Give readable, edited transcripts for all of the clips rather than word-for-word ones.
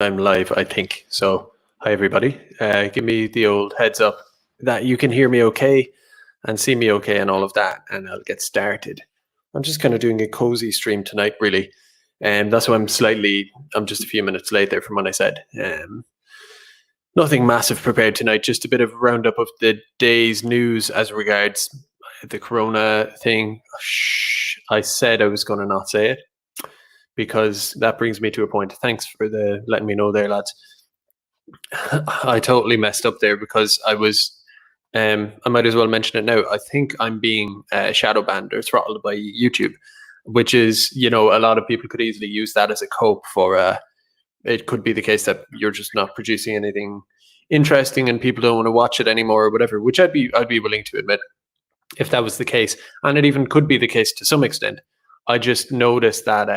I'm live, I think. So, hi everybody. Give me the old heads up that you can hear me okay and see me okay and all of that, and I'll get started. I'm just kind of doing a cozy stream tonight, really. And that's why I'm just a few minutes late there from what I said. Nothing massive prepared tonight, just a bit of a roundup of the day's news as regards the corona thing. Shh, I said I was going to not say it, because that brings me to a point. Thanks for letting me know there, lads. I totally messed up there because I might as well mention it now. I think I'm being shadow banned or throttled by YouTube, which is, a lot of people could easily use that as a cope for, it could be the case that you're just not producing anything interesting and people don't want to watch it anymore or whatever, which I'd be willing to admit if that was the case. And it even could be the case to some extent. I just noticed that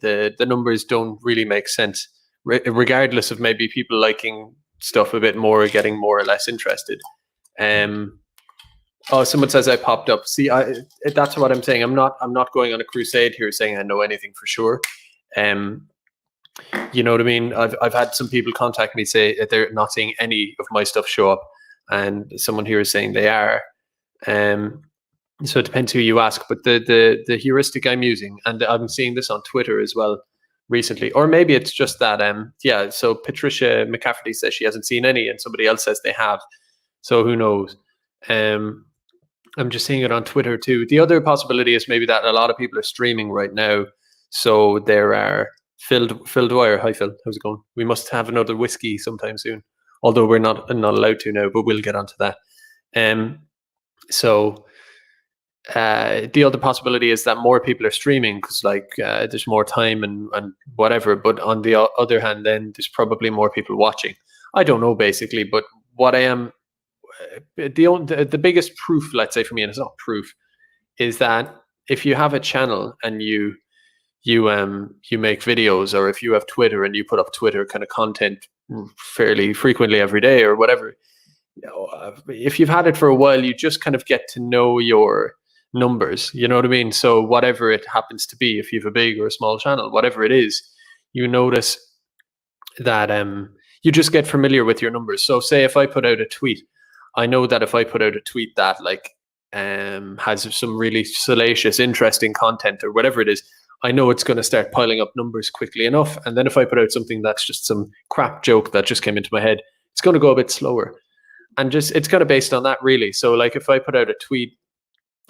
the numbers don't really make sense, regardless of maybe people liking stuff a bit more or getting more or less interested. Oh, someone says I popped up. See, that's what I'm saying. I'm not going on a crusade here saying I know anything for sure. You know what I mean? I've had some people contact me, say that they're not seeing any of my stuff show up, and someone here is saying they are. So it depends who you ask, but the heuristic I'm using, and I'm seeing this on Twitter as well recently, or maybe it's just that yeah. So Patricia McCafferty says she hasn't seen any, and somebody else says they have. So who knows? I'm just seeing it on Twitter too. The other possibility is maybe that a lot of people are streaming right now, so there are Phil Dwyer. Hi Phil, how's it going? We must have another whiskey sometime soon, although we're not allowed to now, but we'll get onto that. So the other possibility is that more people are streaming because there's more time and whatever, but on the other hand, then there's probably more people watching. I don't know, basically, but what I am the biggest proof, let's say, for me, and it's not proof, is that if you have a channel and you make videos, or if you have Twitter and you put up Twitter kind of content fairly frequently every day or whatever, if you've had it for a while, you just kind of get to know your numbers, you know what I mean? So whatever it happens to be, if you have a big or a small channel, whatever it is, you notice that you just get familiar with your numbers. So say if I put out a tweet, I know that if I put out a tweet that has some really salacious, interesting content or whatever it is, I know it's going to start piling up numbers quickly enough. And then if I put out something that's just some crap joke that just came into my head, it's going to go a bit slower. And just, it's kind of based on that, really. So if I put out a tweet,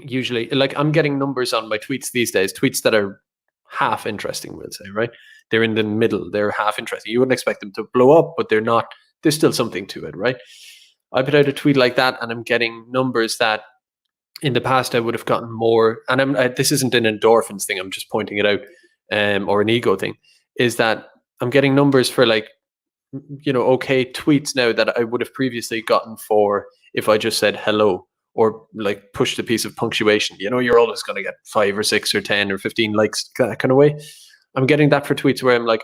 usually, I'm getting numbers on my tweets these days, tweets that are half interesting, we'll say, right? They're in the middle, they're half interesting. You wouldn't expect them to blow up, but they're not, there's still something to it, right? I put out a tweet like that and I'm getting numbers that in the past I would have gotten more. And this isn't an endorphins thing, I'm just pointing it out, or an ego thing, is that I'm getting numbers for okay tweets now that I would have previously gotten for if I just said hello or pushed a piece of punctuation. You're always going to get 5 or 6 or 10 or 15 likes, that kind of way. I'm getting that for tweets where I'm like,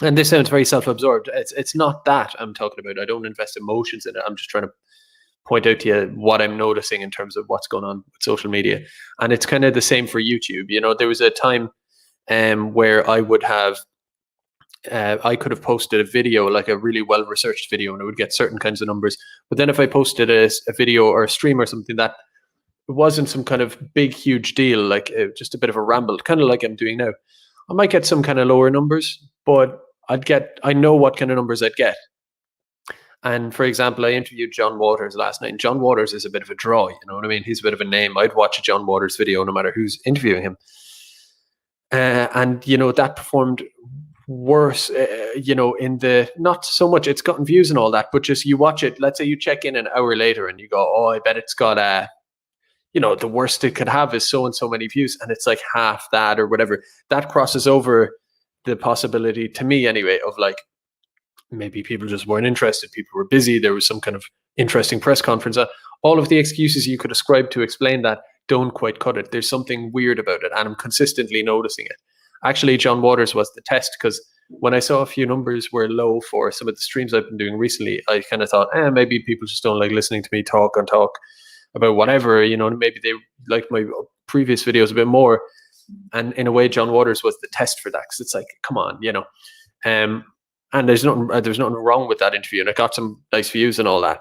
and this sounds very self-absorbed. It's not that I'm talking about. I don't invest emotions in it. I'm just trying to point out to you what I'm noticing in terms of what's going on with social media. And it's kind of the same for YouTube. There was a time where I would have, I could have posted a video, like a really well-researched video, and it would get certain kinds of numbers. But then if I posted a video or a stream or something that wasn't some kind of big, huge deal, just a bit of a ramble, kind of like I'm doing now, I might get some kind of lower numbers, but I know what kind of numbers I'd get. And for example, I interviewed John Waters last night, and John Waters is a bit of a draw, you know what I mean? He's a bit of a name. I'd watch a John Waters video no matter who's interviewing him. And, that performed worse, in the, not so much, it's gotten views and all that, but just you watch it, let's say you check in an hour later and you go, oh, I bet it's got the worst it could have is so and so many views, and it's like half that or whatever. That crosses over the possibility, to me anyway, of maybe people just weren't interested, people were busy, there was some kind of interesting press conference. All of the excuses you could ascribe to explain that don't quite cut it. There's something weird about it, and I'm consistently noticing it. Actually, John Waters was the test, because when I saw a few numbers were low for some of the streams I've been doing recently, I kind of thought, maybe people just don't like listening to me talk about whatever, maybe they like my previous videos a bit more. And in a way, John Waters was the test for that, because it's like, come on, And there's nothing wrong with that interview, and it got some nice views and all that.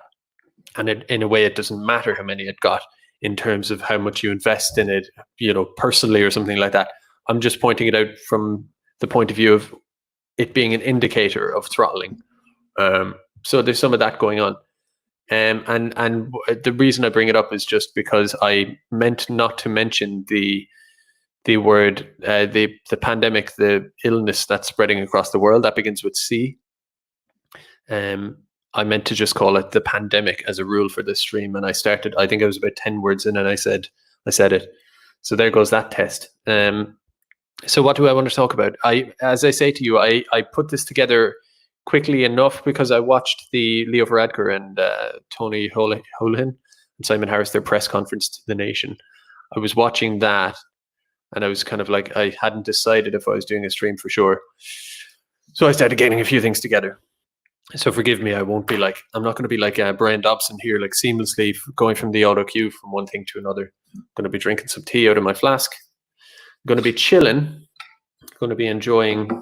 And in a way, it doesn't matter how many it got in terms of how much you invest in it, personally or something like that. I'm just pointing it out from the point of view of it being an indicator of throttling. So there's some of that going on. And the reason I bring it up is just because I meant not to mention the word, the pandemic, the illness that's spreading across the world that begins with C. I meant to just call it the pandemic as a rule for this stream, and I think I was about 10 words in, and I said it. So there goes that test. So what do I want to talk about? As I say to you, I put this together quickly enough because I watched the Leo Varadkar and Tony Holohan and Simon Harris, their press conference to the nation. I was watching that, and I was kind of like, I hadn't decided if I was doing a stream for sure. So I started getting a few things together. So forgive me, I'm not going to be like Brian Dobson here, like seamlessly going from the auto cue from one thing to another. I'm going to be drinking some tea out of my flask. I'm going to be chilling. I'm going to be enjoying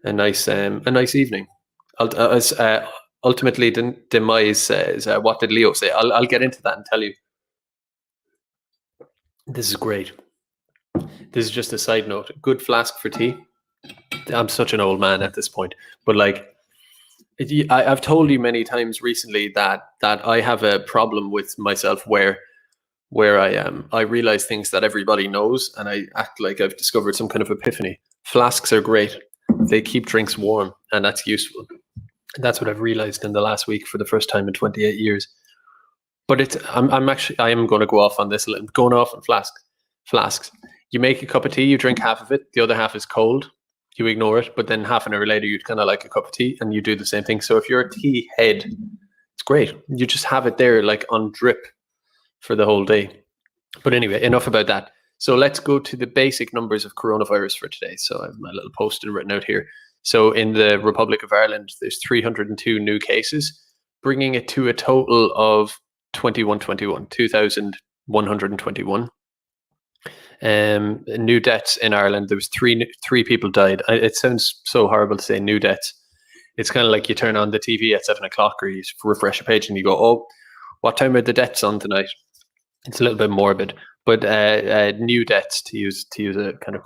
a nice evening. Ultimately, the demise says, what did Leo say? I'll get into that and tell you. This is great. This is just a side note. Good flask for tea. I'm such an old man at this point, but like, I've told you many times recently that I have a problem with myself where I realize things that everybody knows, and I act like I've discovered some kind of epiphany. Flasks are great. They keep drinks warm, and that's useful. And that's what I've realized in the last week for the first time in 28 years. But I am going to go off on this, going off on flasks. You make a cup of tea, you drink half of it, the other half is cold. You ignore it, but then half an hour later, you'd kind of like a cup of tea, and you do the same thing. So if you're a tea head, it's great. You just have it there like on drip for the whole day. But anyway, enough about that. So let's go to the basic numbers of coronavirus for today. So I have my little post-it written out here. So in the Republic of Ireland, there's 302 new cases, bringing it to a total of 2,121. New deaths in Ireland. There was three people died. It sounds so horrible to say new deaths. It's kind of like you turn on the TV at 7 o'clock, or you refresh a page and you go, "Oh, what time are the deaths on tonight?" It's a little bit morbid, but new deaths, to use a kind of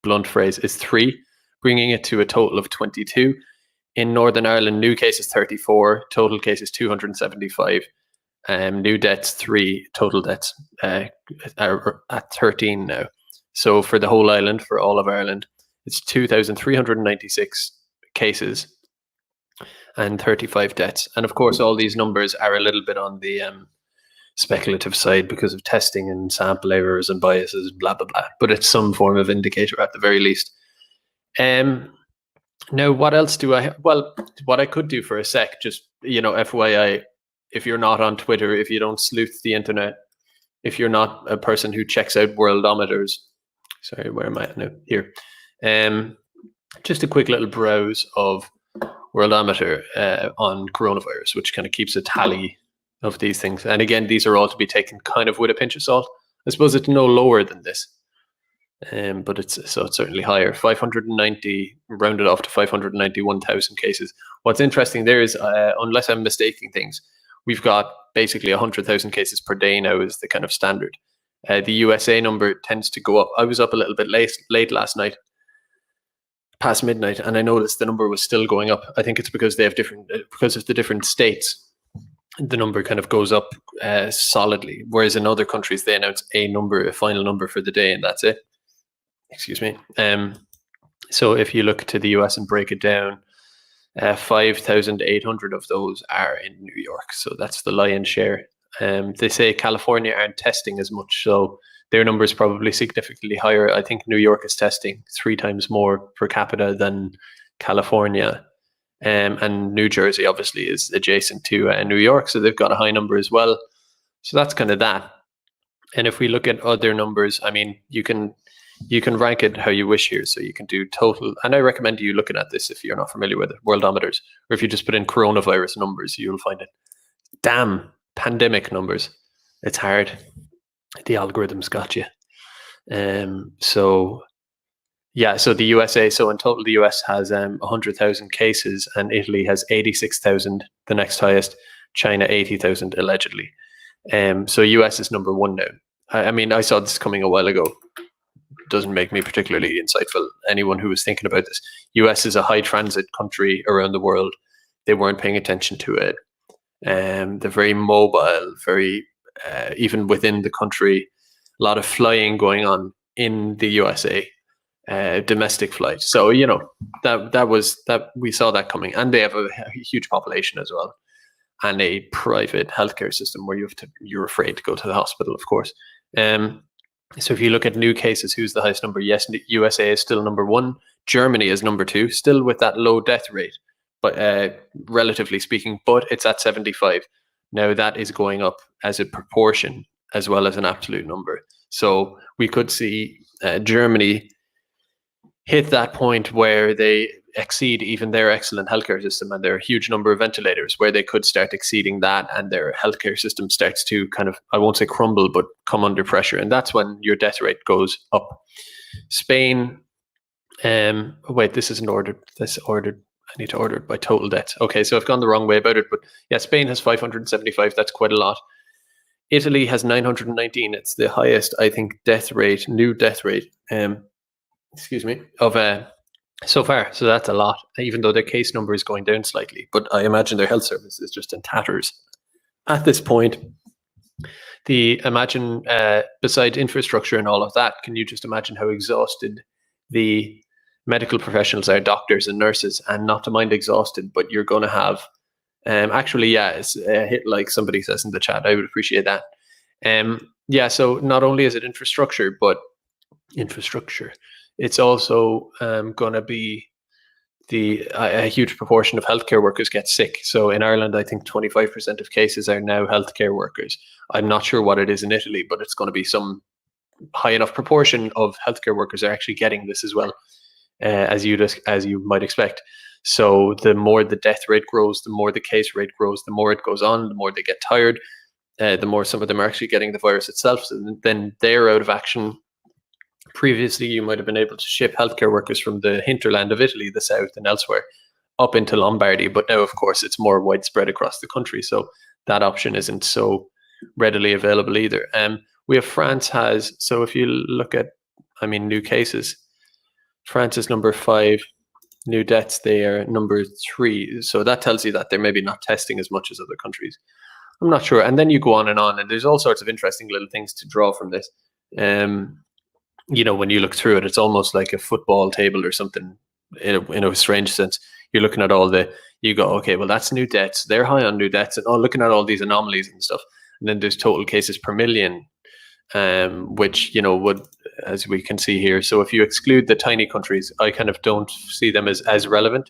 blunt phrase, is 3, bringing it to a total of 22. In Northern Ireland, new cases 34, total cases 275. New deaths 3, total deaths are at 13 now. So for the whole island, for all of Ireland, it's 2,396 cases and 35 deaths. And of course, all these numbers are a little bit on the speculative side because of testing and sample errors and biases, blah, blah, blah. But it's some form of indicator at the very least. Now, what else do I have? Well, what I could do for a sec, just, FYI, if you're not on Twitter, if you don't sleuth the internet, if you're not a person who checks out worldometers, sorry, where am I at now? Here. Just a quick little browse of worldometer on coronavirus, which kind of keeps a tally of these things. And again, these are all to be taken kind of with a pinch of salt. I suppose it's no lower than this. But it's certainly higher. 590 rounded off to 591,000 cases. What's interesting there is, unless I'm mistaking things, we've got basically 100,000 cases per day now is the kind of standard. The USA number tends to go up. I was up a little bit late last night, past midnight, and I noticed the number was still going up. I think it's because they have because of the different states. The number kind of goes up solidly, whereas in other countries they announce a final number for the day, and that's it. Excuse me. So if you look to the US and break it down, 5,800 of those are in New York. So that's the lion's share. They say California aren't testing as much, so their number is probably significantly higher. I think New York is testing 3 times more per capita than California. And New Jersey obviously is adjacent to New York, so they've got a high number as well. So that's kind of that. And if we look at other numbers, I mean, you can rank it how you wish here. So you can do total, and I recommend you looking at this if you're not familiar with it, worldometers, or if you just put in coronavirus numbers, you'll find it. Damn, pandemic numbers. It's hard. The algorithms got you. So Yeah, so the USA, so in total, the US has 100,000 cases, and Italy has 86,000, the next highest. China 80,000 allegedly. So US is number one now. I mean, I saw this coming a while ago. Doesn't make me particularly insightful. Anyone who was thinking about this, US is a high transit country around the world. They weren't paying attention to it. They're very mobile, very even within the country. A lot of flying going on in the USA. Domestic flight. So that we saw that coming, and they have a huge population as well, and a private healthcare system where you're afraid to go to the hospital, of course. So if you look at new cases, who's the highest number? Yes, the USA is still number one. Germany is number two, still with that low death rate, but relatively speaking, but it's at 75. Now that is going up as a proportion as well as an absolute number. So we could see Germany hit that point where they exceed even their excellent healthcare system and their huge number of ventilators, where they could start exceeding that, and their healthcare system starts to kind of, I won't say crumble, but come under pressure. And that's when your death rate goes up. Spain, wait, this isn't ordered. This ordered. I need to order it by total deaths. Okay, so I've gone the wrong way about it, but yeah, Spain has 575. That's quite a lot. Italy has 919. It's the highest, I think, new death rate. Of so far. So that's a lot, even though their case number is going down slightly. But I imagine their health service is just in tatters at this point. Besides infrastructure and all of that, can you just imagine how exhausted the medical professionals are, doctors and nurses, and not to mind exhausted, but you're going to have, it's a hit, like somebody says in the chat. I would appreciate that. So not only is it infrastructure, but it's also going to be a huge proportion of healthcare workers get sick. So in Ireland, I think 25% of cases are now healthcare workers. I'm not sure what it is in Italy, but it's going to be some high enough proportion of healthcare workers are actually getting this as well, as you might expect. So the more the death rate grows, the more the case rate grows, the more it goes on, the more they get tired, the more some of them are actually getting the virus itself. So then they're out of action. Previously, you might have been able to ship healthcare workers from the hinterland of Italy, the south and elsewhere, up into Lombardy. But now, of course, it's more widespread across the country. So that option isn't so readily available either. We have so if you look at, new cases, France is number 5. New deaths, they are number 3. So that tells you that they're maybe not testing as much as other countries. I'm not sure. And then you go on, and there's all sorts of interesting little things to draw from this. When you look through it, it's almost like a football table or something in a strange sense. You're looking at you go, okay, well, that's new deaths. They're high on new deaths, and looking at all these anomalies and stuff. And then there's total cases per million, which, would, as we can see here. So if you exclude the tiny countries, I kind of don't see them as relevant.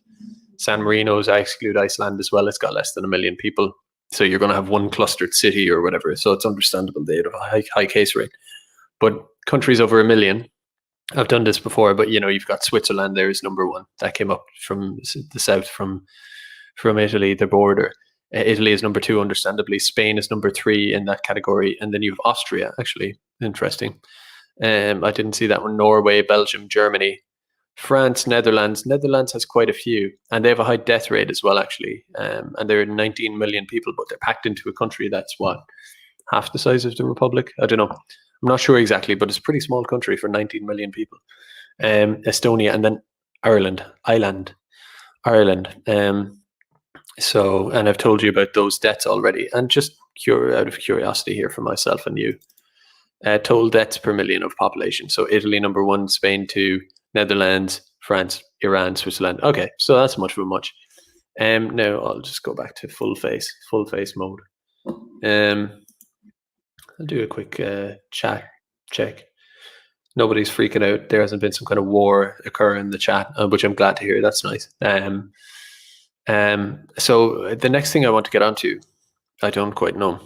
San Marino's, I exclude Iceland as well. It's got less than 1 million people. So you're going to have one clustered city or whatever. So it's understandable they have a high case rate. But countries over 1 million, I've done this before, but you've got Switzerland there is number 1. That came up from the south, from Italy, the border. Italy is number 2, understandably. Spain is number 3 in that category. And then you have Austria, actually. Interesting. I didn't see that one. Norway, Belgium, Germany, France, Netherlands. Netherlands has quite a few, and they have a high death rate as well, actually. And they're 19 million people, but they're packed into a country that's half the size of the Republic? I don't know. I'm not sure exactly, but it's a pretty small country for 19 million people. Estonia, and then Ireland. So, and I've told you about those deaths already. And just out of curiosity here for myself and you, total deaths per million of population. So Italy number 1, Spain 2, Netherlands, France, Iran, Switzerland. Okay, so that's much of a much. Now I'll just go back to full face mode. I'll do a quick chat check. Nobody's freaking out. There hasn't been some kind of war occur in the chat, which I'm glad to hear. That's nice. So the next thing I want to get onto, I don't quite know.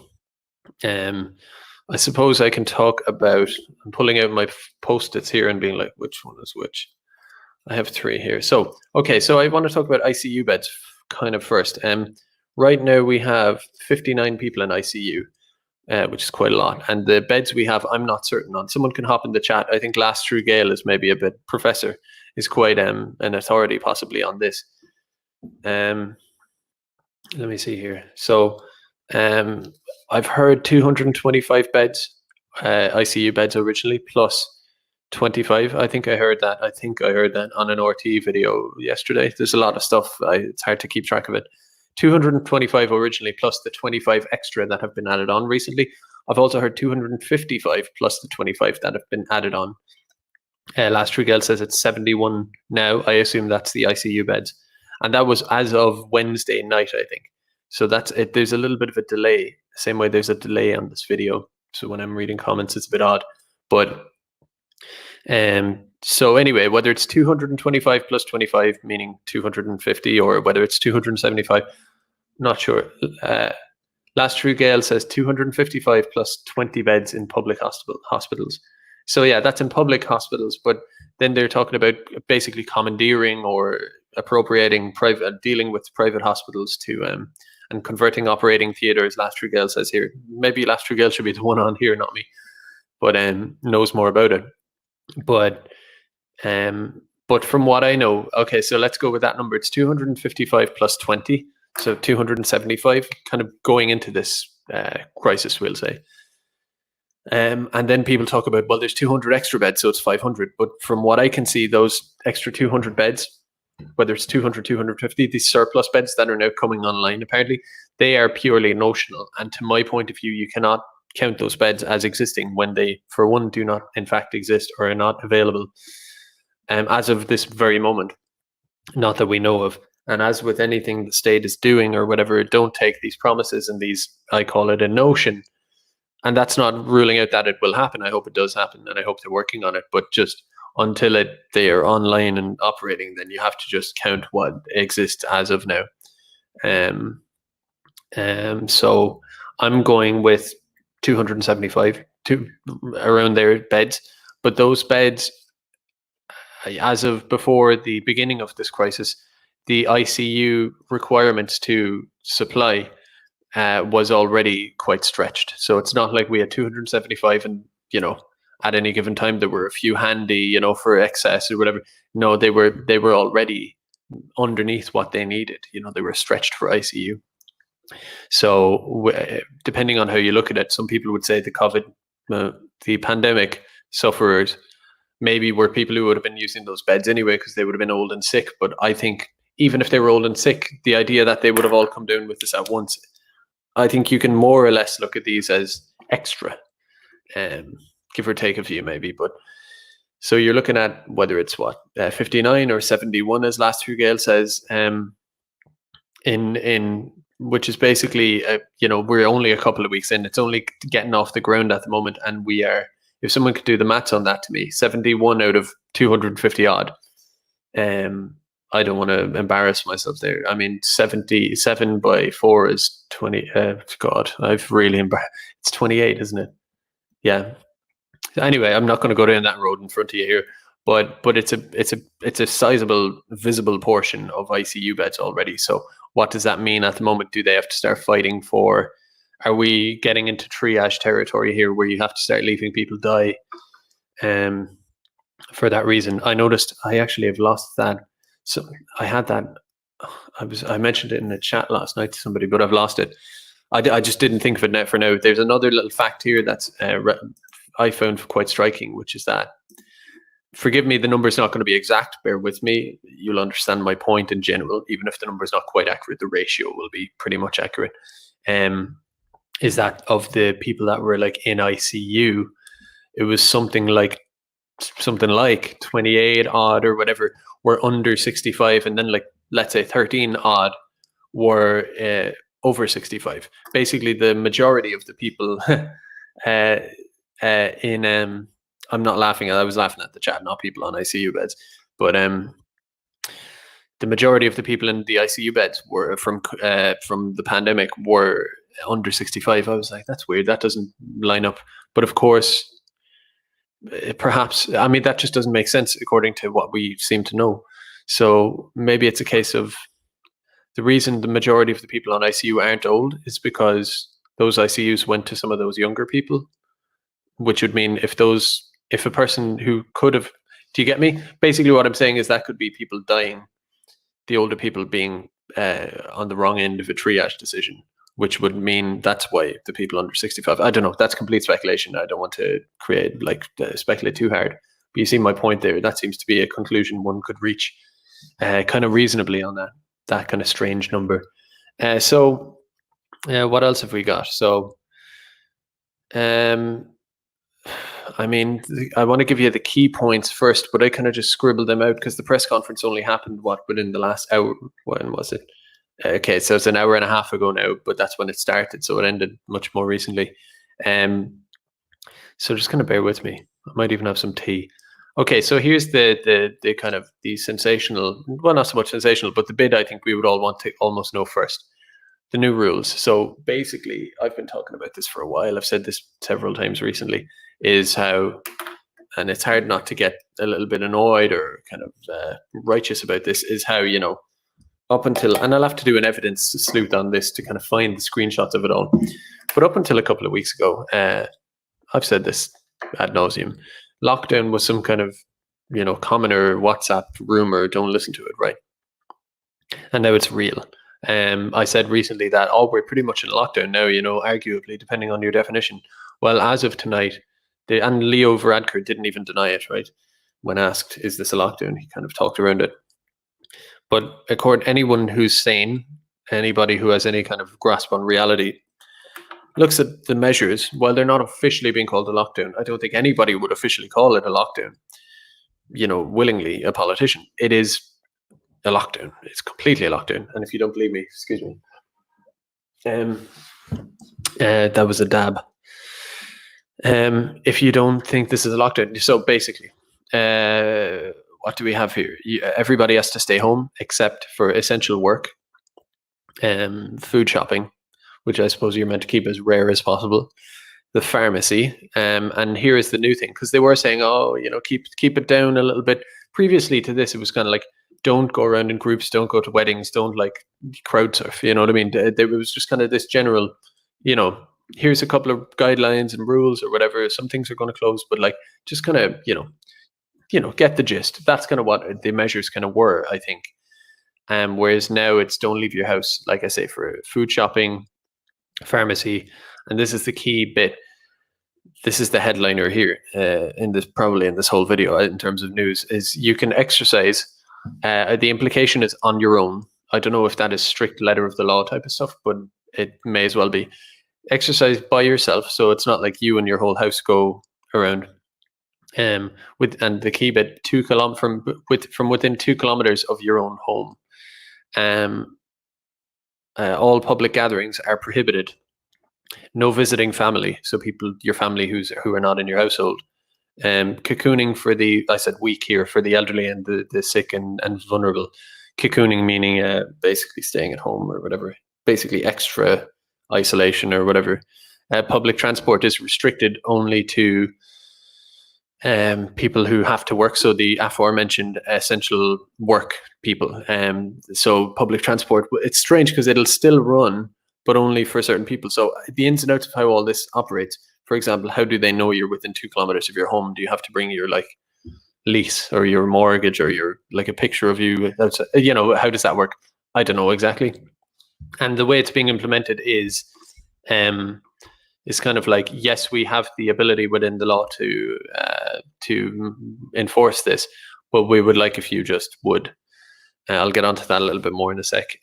I suppose I can talk about, I'm pulling out my post-its here and being like, which one is which? I have 3 here. So, okay, so I want to talk about ICU beds kind of first. Right now we have 59 people in ICU. which is quite a lot. And the beds we have, I'm not certain on. Someone can hop in the chat. I think Last True Gale is maybe a bit, Professor is quite an authority possibly on this. Let me see here. So I've heard 225 beds, ICU beds originally, plus 25. I think I heard that. On an RT video yesterday. There's a lot of stuff. It's hard to keep track of it. 225 originally, plus the 25 extra that have been added on recently. I've also heard 255 plus the 25 that have been added on. Last True Gale says it's 71 now. I assume that's the ICU beds. And that was as of Wednesday night, I think. So that's it. There's a little bit of a delay. Same way there's a delay on this video. So when I'm reading comments, it's a bit odd. But so anyway, whether it's 225 plus 25, meaning 250, or whether it's 275, not sure. Last True Gale says 255 plus 20 beds in public hospitals. So yeah, that's in public hospitals, but then they're talking about basically commandeering or appropriating private, dealing with private hospitals to and converting operating theaters. Last True Gale says here. Maybe Last True Gale should be the one on here, not me, but knows more about it. But from what I know, okay, so let's go with that number. It's 255 plus 20, so 275, kind of going into this crisis, we'll say. And then people talk about, well, there's 200 extra beds, so it's 500. But from what I can see, those extra 200 beds, whether it's 200, 250, these surplus beds that are now coming online, apparently, they are purely notional. And to my point of view, you cannot count those beds as existing when they, for one, do not in fact exist or are not available as of this very moment, not that we know of. And as with anything the state is doing or whatever, don't take these promises and these, I call it a notion. And that's not ruling out that it will happen. I hope it does happen, and I hope they're working on it. But just until they are online and operating, then you have to just count what exists as of now. So I'm going with 275 to around their beds, but those beds, as of before the beginning of this crisis, the ICU requirements to supply was already quite stretched. So it's not like we had 275 and, at any given time there were a few handy, for excess or whatever. No, they were already underneath what they needed. They were stretched for ICU. So depending on how you look at it, some people would say the pandemic sufferers maybe were people who would have been using those beds anyway because they would have been old and sick. But I think even if they were old and sick, the idea that they would have all come down with this at once, I think you can more or less look at these as extra, give or take a few maybe. But so you're looking at whether it's 59 or 71, as Last True Gale says, in which is basically, we're only a couple of weeks in. It's only getting off the ground at the moment, and we are. If someone could do the maths on that to me, 71 out of 250 odd. I don't want to embarrass myself there. I mean, 77 by 4 is 20. God, I've really embarrassed. It's 28, isn't it? Yeah. Anyway, I'm not going to go down that road in front of you here, but it's a sizable, visible portion of ICU beds already. So what does that mean at the moment? Do they have to start fighting for? Are we getting into triage territory here, where you have to start leaving people die? For that reason, I noticed I actually have lost that. So I had that. I mentioned it in the chat last night to somebody, but I've lost it. I just didn't think of it now for now. There's another little fact here that's I found quite striking, which is that, forgive me, the number is not going to be exact. Bear with me. You'll understand my point in general. Even if the number is not quite accurate, the ratio will be pretty much accurate. Is that of the people that were like in ICU, it was something like 28 odd or whatever were under 65, and then like let's say 13 odd were over 65. Basically, the majority of the people I'm not laughing. I was laughing at the chat, not people on ICU beds, but the majority of the people in the ICU beds were from the pandemic were under 65. I was like, that's weird. That doesn't line up. But of course, perhaps, I mean, that just doesn't make sense according to what we seem to know. So maybe it's a case of the reason the majority of the people on ICU aren't old is because those ICUs went to some of those younger people, which would mean if a person who could have, do you get me? Basically, what I'm saying is that could be people dying, the older people being on the wrong end of a triage decision, which would mean that's why the people under 65. I don't know. That's complete speculation. I don't want to speculate too hard. But you see my point there. That seems to be a conclusion one could reach kind of reasonably on that kind of strange number. So what else have we got? So, I mean, I want to give you the key points first, but I kind of just scribbled them out because the press conference only happened within the last hour. When was it? Okay, so it's an hour and a half ago now, but that's when it started, so it ended much more recently. So just kind of bear with me. I might even have some tea. Okay, so here's the kind of the sensational, well, not so much sensational, but the bit I think we would all want to almost know first. The new rules. So basically, I've been talking about this for a while. I've said this several times recently, is how, and it's hard not to get a little bit annoyed or kind of righteous about this, is how, you know, up until, and I'll have to do an evidence sleuth on this to kind of find the screenshots of it all. But up until a couple of weeks ago, I've said this ad nauseum, lockdown was some kind of, you know, commoner WhatsApp rumor, don't listen to it, right? And now it's real. I said recently that, we're pretty much in lockdown now, you know, arguably, depending on your definition. Well, as of tonight, and Leo Varadkar didn't even deny it, right? When asked, is this a lockdown? He kind of talked around it. But according to anyone who's sane, anybody who has any kind of grasp on reality, looks at the measures, while they're not officially being called a lockdown, I don't think anybody would officially call it a lockdown, you know, willingly, a politician. It is a lockdown. It's completely a lockdown. And if you don't believe me, excuse me. That was a dab. If you don't think this is a lockdown, so basically, what do we have here? Everybody has to stay home except for essential work, food shopping, which I suppose you're meant to keep as rare as possible, the pharmacy, and here is the new thing, because they were saying, you know, keep it down a little bit. Previously to this, it was kind of like, don't go around in groups, don't go to weddings, don't like crowd surf, you know what I mean? It was just kind of this general, you know, here's a couple of guidelines and rules or whatever. Some things are going to close, but like just kind of, you know, get the gist. That's kind of what the measures kind of were, I think. Whereas now it's don't leave your house, like I say, for food shopping, pharmacy, and this is the key bit. This is the headliner here in this whole video in terms of news, is you can exercise. The implication is on your own. I don't know if that is strict letter of the law type of stuff, but it may as well be. Exercise by yourself, so it's not like you and your whole house go around. And the key bit, from within 2 kilometers of your own home. All public gatherings are prohibited. No visiting family, so your family who are not in your household. Cocooning for I said weak here, for the elderly and the sick and vulnerable. Cocooning meaning basically staying at home or whatever, basically extra isolation or whatever. Public transport is restricted only to people who have to work, so the aforementioned essential work people. So public transport, it's strange because it'll still run, but only for certain people. So the ins and outs of how all this operates, for example, how do they know you're within 2 kilometers of your home? Do you have to bring your like lease or your mortgage or your like a picture of you outside? You know, how does that work? I don't know exactly. And the way it's being implemented is kind of like, yes, we have the ability within the law to enforce this, but we would like if you just would. I'll get onto that a little bit more in a sec.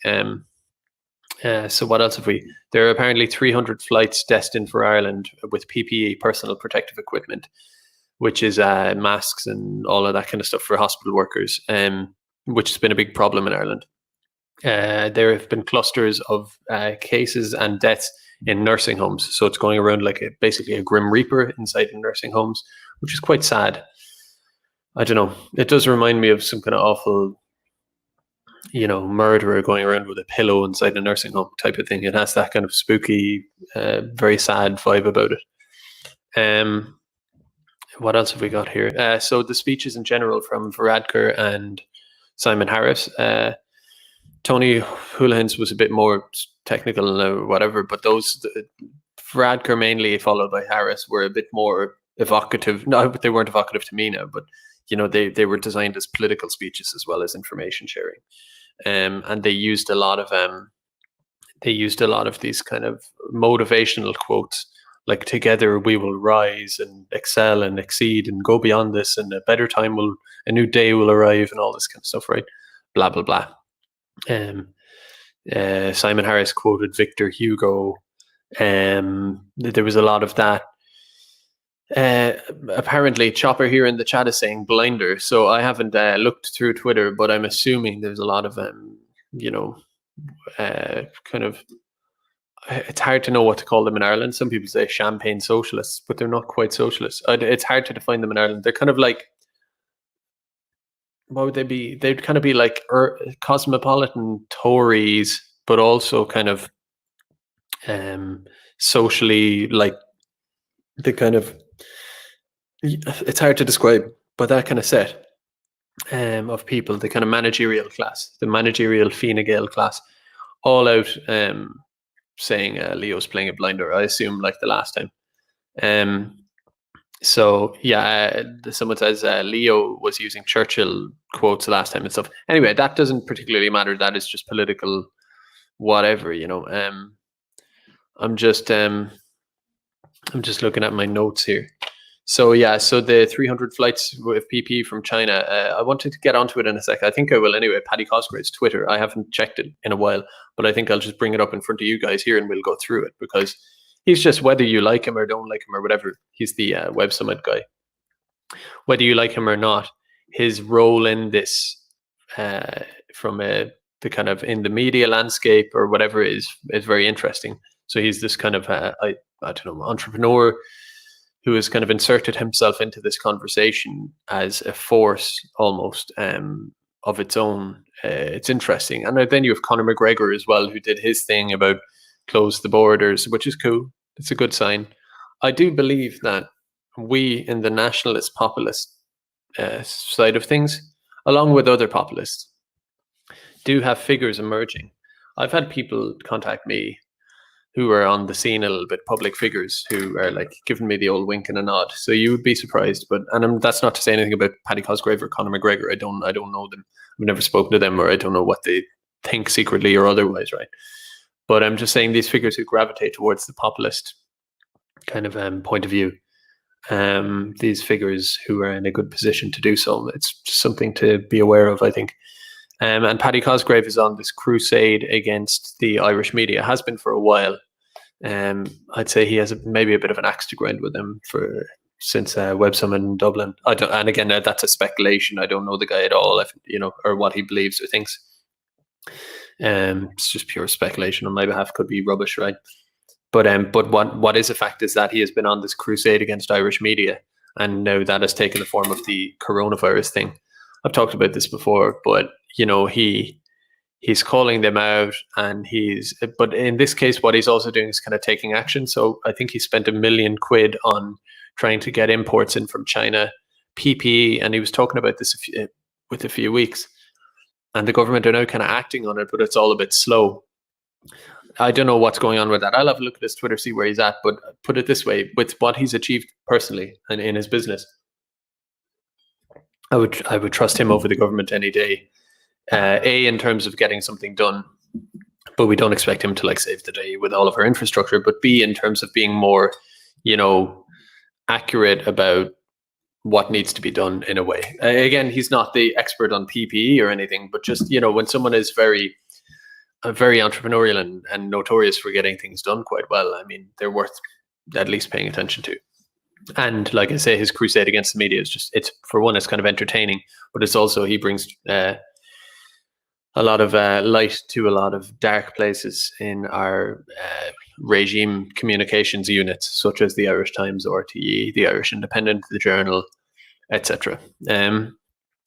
So what else have we? There are apparently 300 flights destined for Ireland with PPE, personal protective equipment, which is masks and all of that kind of stuff for hospital workers, which has been a big problem in Ireland. There have been clusters of cases and deaths in nursing homes. So it's going around like basically a grim reaper inside the nursing homes, which is quite sad. I don't know. It does remind me of some kind of awful, you know, murderer going around with a pillow inside a nursing home type of thing. It has that kind of spooky, very sad vibe about it. What else have we got here? So the speeches in general from Varadkar and Simon Harris. Tony Houlihan's was a bit more technical or whatever, but those Varadkar mainly followed by Harris were a bit more evocative. No, they weren't evocative to me now, but they were designed as political speeches as well as information sharing, and they used a lot of these kind of motivational quotes, like "Together we will rise and excel and exceed and go beyond this, and a new day will arrive," and all this kind of stuff, right? Blah blah blah. Simon Harris quoted Victor Hugo. There was a lot of that. Apparently, Chopper here in the chat is saying blinder. So I haven't looked through Twitter, but I'm assuming there's a lot of, kind of. It's hard to know what to call them in Ireland. Some people say champagne socialists, but they're not quite socialists. It's hard to define them in Ireland. They're kind of like, what would they be? They'd kind of be like cosmopolitan Tories, but also kind of socially, like the kind of, it's hard to describe, but that kind of set of people, the kind of managerial class, the managerial Fine Gael class, all out saying Leo's playing a blinder, I assume, like the last time. So yeah, someone says Leo was using Churchill quotes last time and stuff. Anyway, that doesn't particularly matter. That is just political, whatever, I'm just looking at my notes here. So yeah, so the 300 flights with PP from China, I wanted to get onto it in a sec. I think I will anyway. Paddy Cosgrave's Twitter. I haven't checked it in a while, but I think I'll just bring it up in front of you guys here and we'll go through it, because he's just, whether you like him or don't like him or whatever, he's the Web Summit guy. Whether you like him or not, his role in this from the kind of in the media landscape or whatever is very interesting. So he's this kind of, I don't know, entrepreneur who has kind of inserted himself into this conversation as a force almost of its own. It's interesting. And then you have Conor McGregor as well, who did his thing about close the borders, which is cool. It's a good sign. I do believe that we in the nationalist populist side of things, along with other populists, do have figures emerging. I've had people contact me who are on the scene a little bit, public figures who are like giving me the old wink and a nod. So you would be surprised, that's not to say anything about Paddy Cosgrave or Conor McGregor. I don't know them. I've never spoken to them, or I don't know what they think secretly or otherwise, right? But I'm just saying these figures who gravitate towards the populist kind of point of view, these figures who are in a good position to do so. It's just something to be aware of, I think. And Paddy Cosgrave is on this crusade against the Irish media, has been for a while. I'd say he has maybe a bit of an axe to grind with them since Web Summit in Dublin. And again, that's a speculation. I don't know the guy at all, or what he believes or thinks. It's just pure speculation on my behalf. Could be rubbish, right? But what is a fact is that he has been on this crusade against Irish media, and now that has taken the form of the coronavirus thing. I've talked about this before, but he's calling them out, and but in this case, what he's also doing is kind of taking action. So I think he spent £1 million on trying to get imports in from China, PPE, and he was talking about this with a few weeks, and the government are now kind of acting on it, but it's all a bit slow. I don't know what's going on with that. I'll have a look at his Twitter, see where he's at, but put it this way, with what he's achieved personally and in his business, I would trust him over the government any day. In terms of getting something done, but we don't expect him to save the day with all of our infrastructure. But B, in terms of being more, accurate about what needs to be done in a way. Again, he's not the expert on PPE or anything, but just when someone is very entrepreneurial and notorious for getting things done quite well, I mean, they're worth at least paying attention to. And like I say, his crusade against the media is it's for one, it's kind of entertaining, but it's also, he brings a lot of light to a lot of dark places in our regime communications units, such as the Irish Times, RTE, the Irish Independent, the Journal, etc.,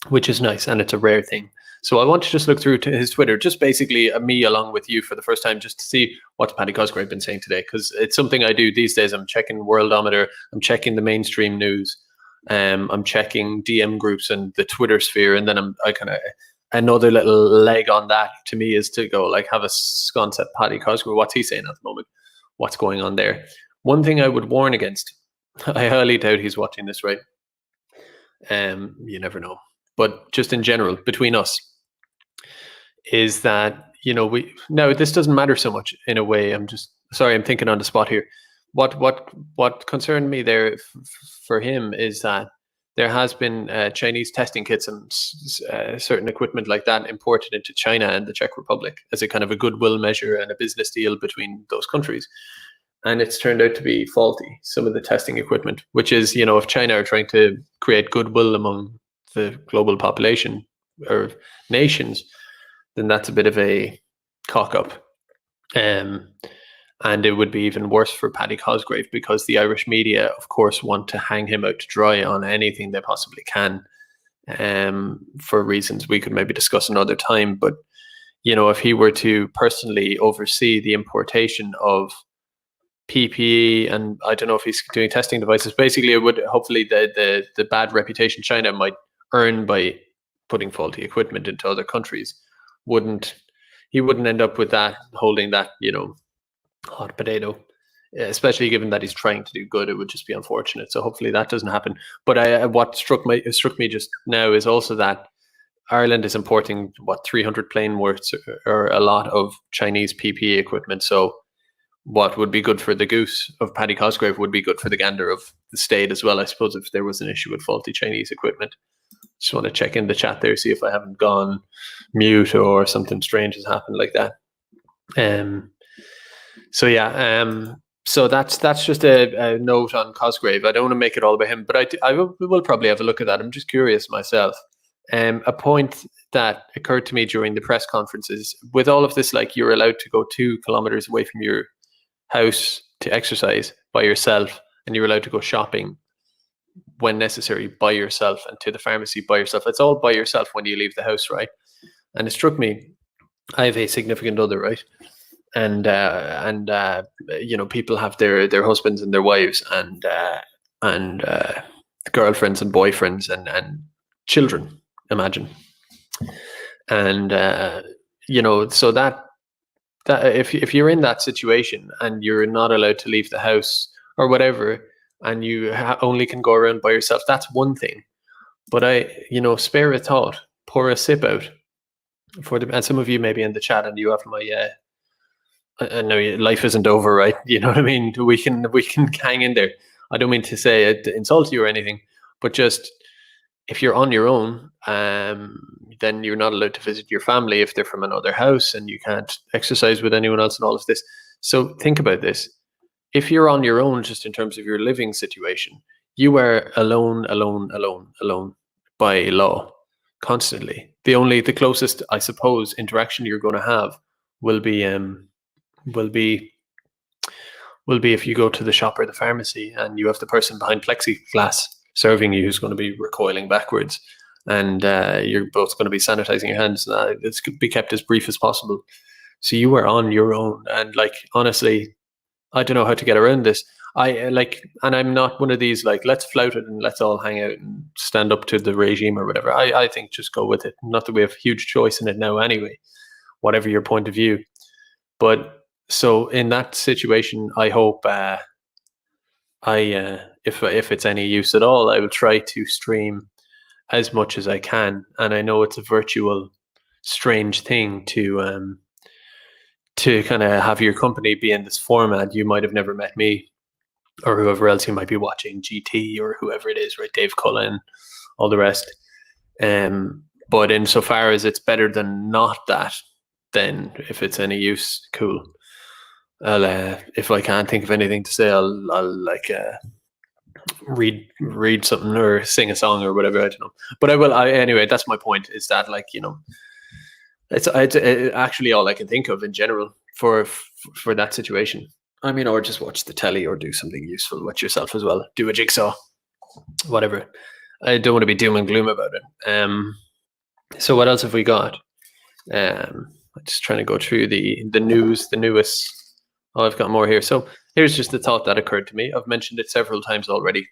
which is nice, and it's a rare thing. So I want to just look through to his Twitter, just basically me along with you for the first time, just to see what's Paddy Cosgrave been saying today, because it's something I do these days. I'm checking Worldometer, I'm checking the mainstream news, I'm checking DM groups and the Twitter sphere, and then I kind of another little leg on that to me is to go like have a sconce at Paddy Cosgrave. What's he saying at the moment? What's going on there? One thing I would warn against, I highly doubt he's watching this, right? You never know. But just in general, between us, is that, this doesn't matter so much in a way. I'm thinking on the spot here. What concerned me there for him is that there has been Chinese testing kits and certain equipment like that imported into China and the Czech Republic as a kind of a goodwill measure and a business deal between those countries. And it's turned out to be faulty, some of the testing equipment, which is, if China are trying to create goodwill among the global population or nations, then that's a bit of a cock-up. And it would be even worse for Paddy Cosgrave because the Irish media, of course, want to hang him out to dry on anything they possibly can, for reasons we could maybe discuss another time. But, if he were to personally oversee the importation of PPE, and I don't know if he's doing testing devices, basically it would hopefully the bad reputation China might earn by putting faulty equipment into other countries he wouldn't end up with that, holding that, hot potato, especially given that he's trying to do good. It would just be unfortunate. So hopefully that doesn't happen. But what struck me just now is also that Ireland is importing 300 plane worth or a lot of Chinese PPE equipment. So what would be good for the goose of Paddy Cosgrave would be good for the gander of the state as well, I suppose, if there was an issue with faulty Chinese equipment. Just want to check in the chat there, see if I haven't gone mute or something strange has happened like that. So that's just a note on Cosgrave. I don't want to make it all about him, but I will probably have a look at that. I'm just curious myself. A point that occurred to me during the press conferences, with all of this, like, you're allowed to go 2 kilometers away from your house to exercise by yourself, and you're allowed to go shopping when necessary by yourself, and to the pharmacy by yourself. It's all by yourself when you leave the house, right? And it struck me, I have a significant other, right? And people have their husbands and their wives and girlfriends and boyfriends and children, imagine. And so that if you're in that situation and you're not allowed to leave the house or whatever, and you only can go around by yourself, that's one thing. But spare a thought, pour a sip out and some of you may be in the chat and you have my I know life isn't over, right? You know what I mean? We can hang in there. I don't mean to say it to insult you or anything, but just if you're on your own, then you're not allowed to visit your family if they're from another house, and you can't exercise with anyone else and all of this. So think about this. If you're on your own, just in terms of your living situation, you are alone by law, constantly. The closest, I suppose, interaction you're going to have will be if you go to the shop or the pharmacy and you have the person behind plexiglass serving you who's going to be recoiling backwards, and you're both going to be sanitizing your hands. It's going to be kept as brief as possible. So you are on your own, and honestly, I don't know how to get around this. And I'm not one of these let's flout it and let's all hang out and stand up to the regime or whatever. I think just go with it. Not that we have huge choice in it now anyway, whatever your point of view. But so in that situation, I hope if it's any use at all, I will try to stream as much as I can. And I know it's a virtual, strange thing to kind of have your company be in this format. You might have never met me or whoever else you might be watching, GT or whoever it is, right? Dave Cullen, all the rest. But insofar as it's better than not that, then if it's any use, cool. If I can't think of anything to say, I'll read something or sing a song or whatever. I don't know, but I will. Anyway, that's my point. Is that it's actually all I can think of in general for that situation. I mean, or just watch the telly or do something useful with yourself as well. Do a jigsaw, whatever. I don't want to be doom and gloom about it. So what else have we got? I'm just trying to go through the news, the newest. Oh, I've got more here. So here's just the thought that occurred to me. I've mentioned it several times already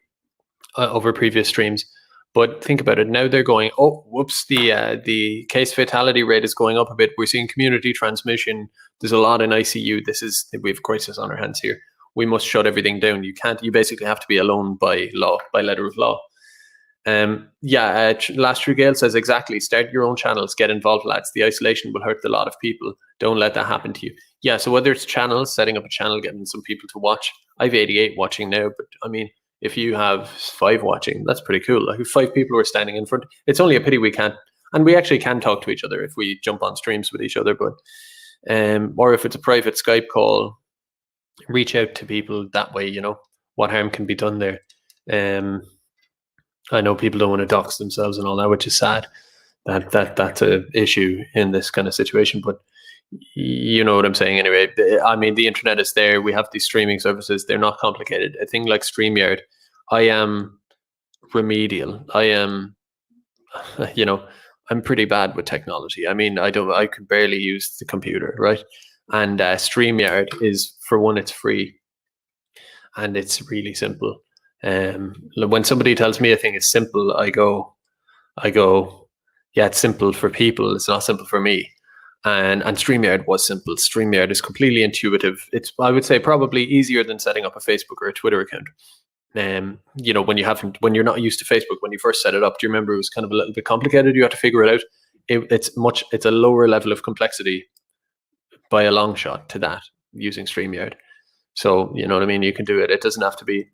over previous streams, But think about it. Now they're going, oh, whoops, the case fatality rate is going up a bit. We're seeing community transmission. There's a lot in ICU. We have crisis on our hands here. We must shut everything down. You basically have to be alone by law, by letter of law. Last True Gale says exactly. Start your own channels. Get involved, lads. The isolation will hurt a lot of people. Don't let that happen to you. Yeah. So whether it's channels, setting up a channel, getting some people to watch. I have 88 watching now, but I mean, if you have 5 watching, that's pretty cool. Like if 5 people are standing in front, it's only a pity we can't, and we actually can talk to each other if we jump on streams with each other. But or if it's a private Skype call, reach out to people that way. What harm can be done there? I know people don't want to dox themselves and all that, which is sad. That's an issue in this kind of situation, but you know what I'm saying anyway. I mean, the internet is there. We have these streaming services. They're not complicated. A thing like StreamYard, I am remedial. I am, I'm pretty bad with technology. I mean, I could barely use the computer, right? And StreamYard is, for one, it's free, and it's really simple. When somebody tells me a thing is simple, I go, yeah, it's simple for people. It's not simple for me. And StreamYard was simple. StreamYard is completely intuitive. It's, I would say, probably easier than setting up a Facebook or a Twitter account. When you're not used to Facebook, when you first set it up, do you remember it was kind of a little bit complicated? You had to figure it out. It's a lower level of complexity by a long shot to that using StreamYard. So you know what I mean. You can do it. It doesn't have to be.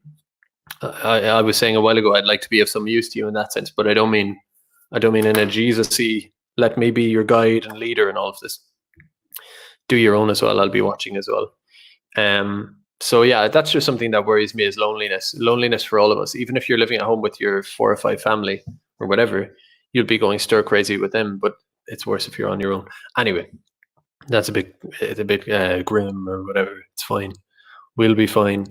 I was saying a while ago, I'd like to be of some use to you in that sense, but I don't mean in a Jesus-y, let me be your guide and leader and all of this. Do your own as well. I'll be watching as well. So yeah, that's just something that worries me, is loneliness for all of us. Even if you're living at home with your 4 or 5 family or whatever, you'll be going stir crazy with them, but it's worse if you're on your own. Anyway, it's a bit grim or whatever. It's fine. We'll be fine.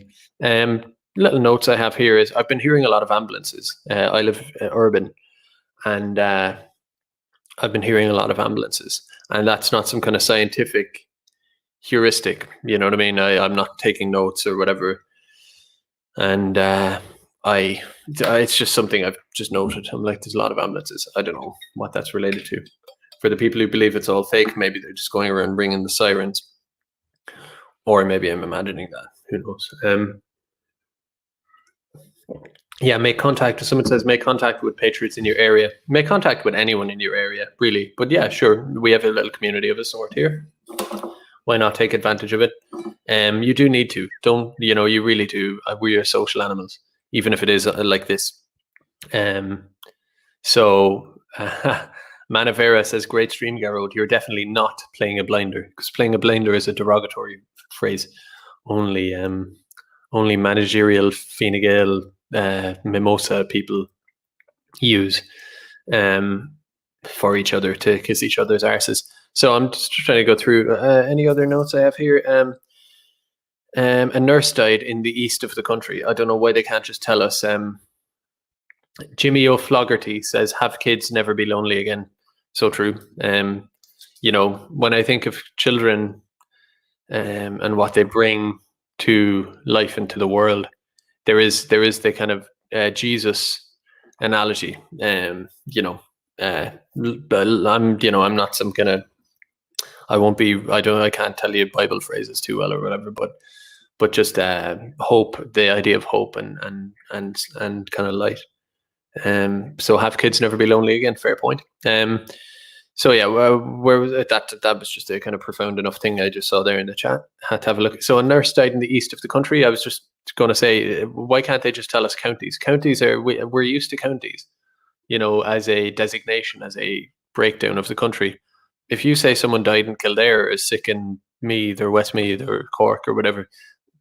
Little notes I have here is I've been hearing a lot of ambulances. I live urban, and I've been hearing a lot of ambulances, and that's not some kind of scientific heuristic. You know what I mean? I'm not taking notes or whatever, and it's just something I've just noted. I'm like, there's a lot of ambulances. I don't know what that's related to. For the people who believe it's all fake, maybe they're just going around ringing the sirens, or maybe I'm imagining that. Who knows? Yeah, make contact. Someone says make contact with patriots in your area. Make contact with anyone in your area, really. But yeah, sure. We have a little community of a sort here. Why not take advantage of it? You do need to. You really do. We are social animals, even if it is like this. So Manavera says, great stream, Garrod. You're definitely not playing a blinder, because playing a blinder is a derogatory phrase. Only managerial Fine Gael mimosa people use for each other to kiss each other's arses. So I'm just trying to go through any other notes I have here. A nurse died in the east of the country. I don't know why they can't just tell us. Jimmy O'Flaherty says, have kids, never be lonely again. So true. When I think of children and what they bring to life and to the world, there is the kind of Jesus analogy. But I'm not some kind of, I can't tell you Bible phrases too well or whatever, but just hope, the idea of hope and kind of light. So have kids, never be lonely again. Fair point. So yeah, where was it? That was just a kind of profound enough thing I just saw there in the chat. Had to have a look. So a nurse died in the east of the country. I was just going to say, why can't they just tell us counties? Counties we're used to counties, as a designation, as a breakdown of the country. If you say someone died in Kildare or is sick in Meath or Westmeath or Cork or whatever,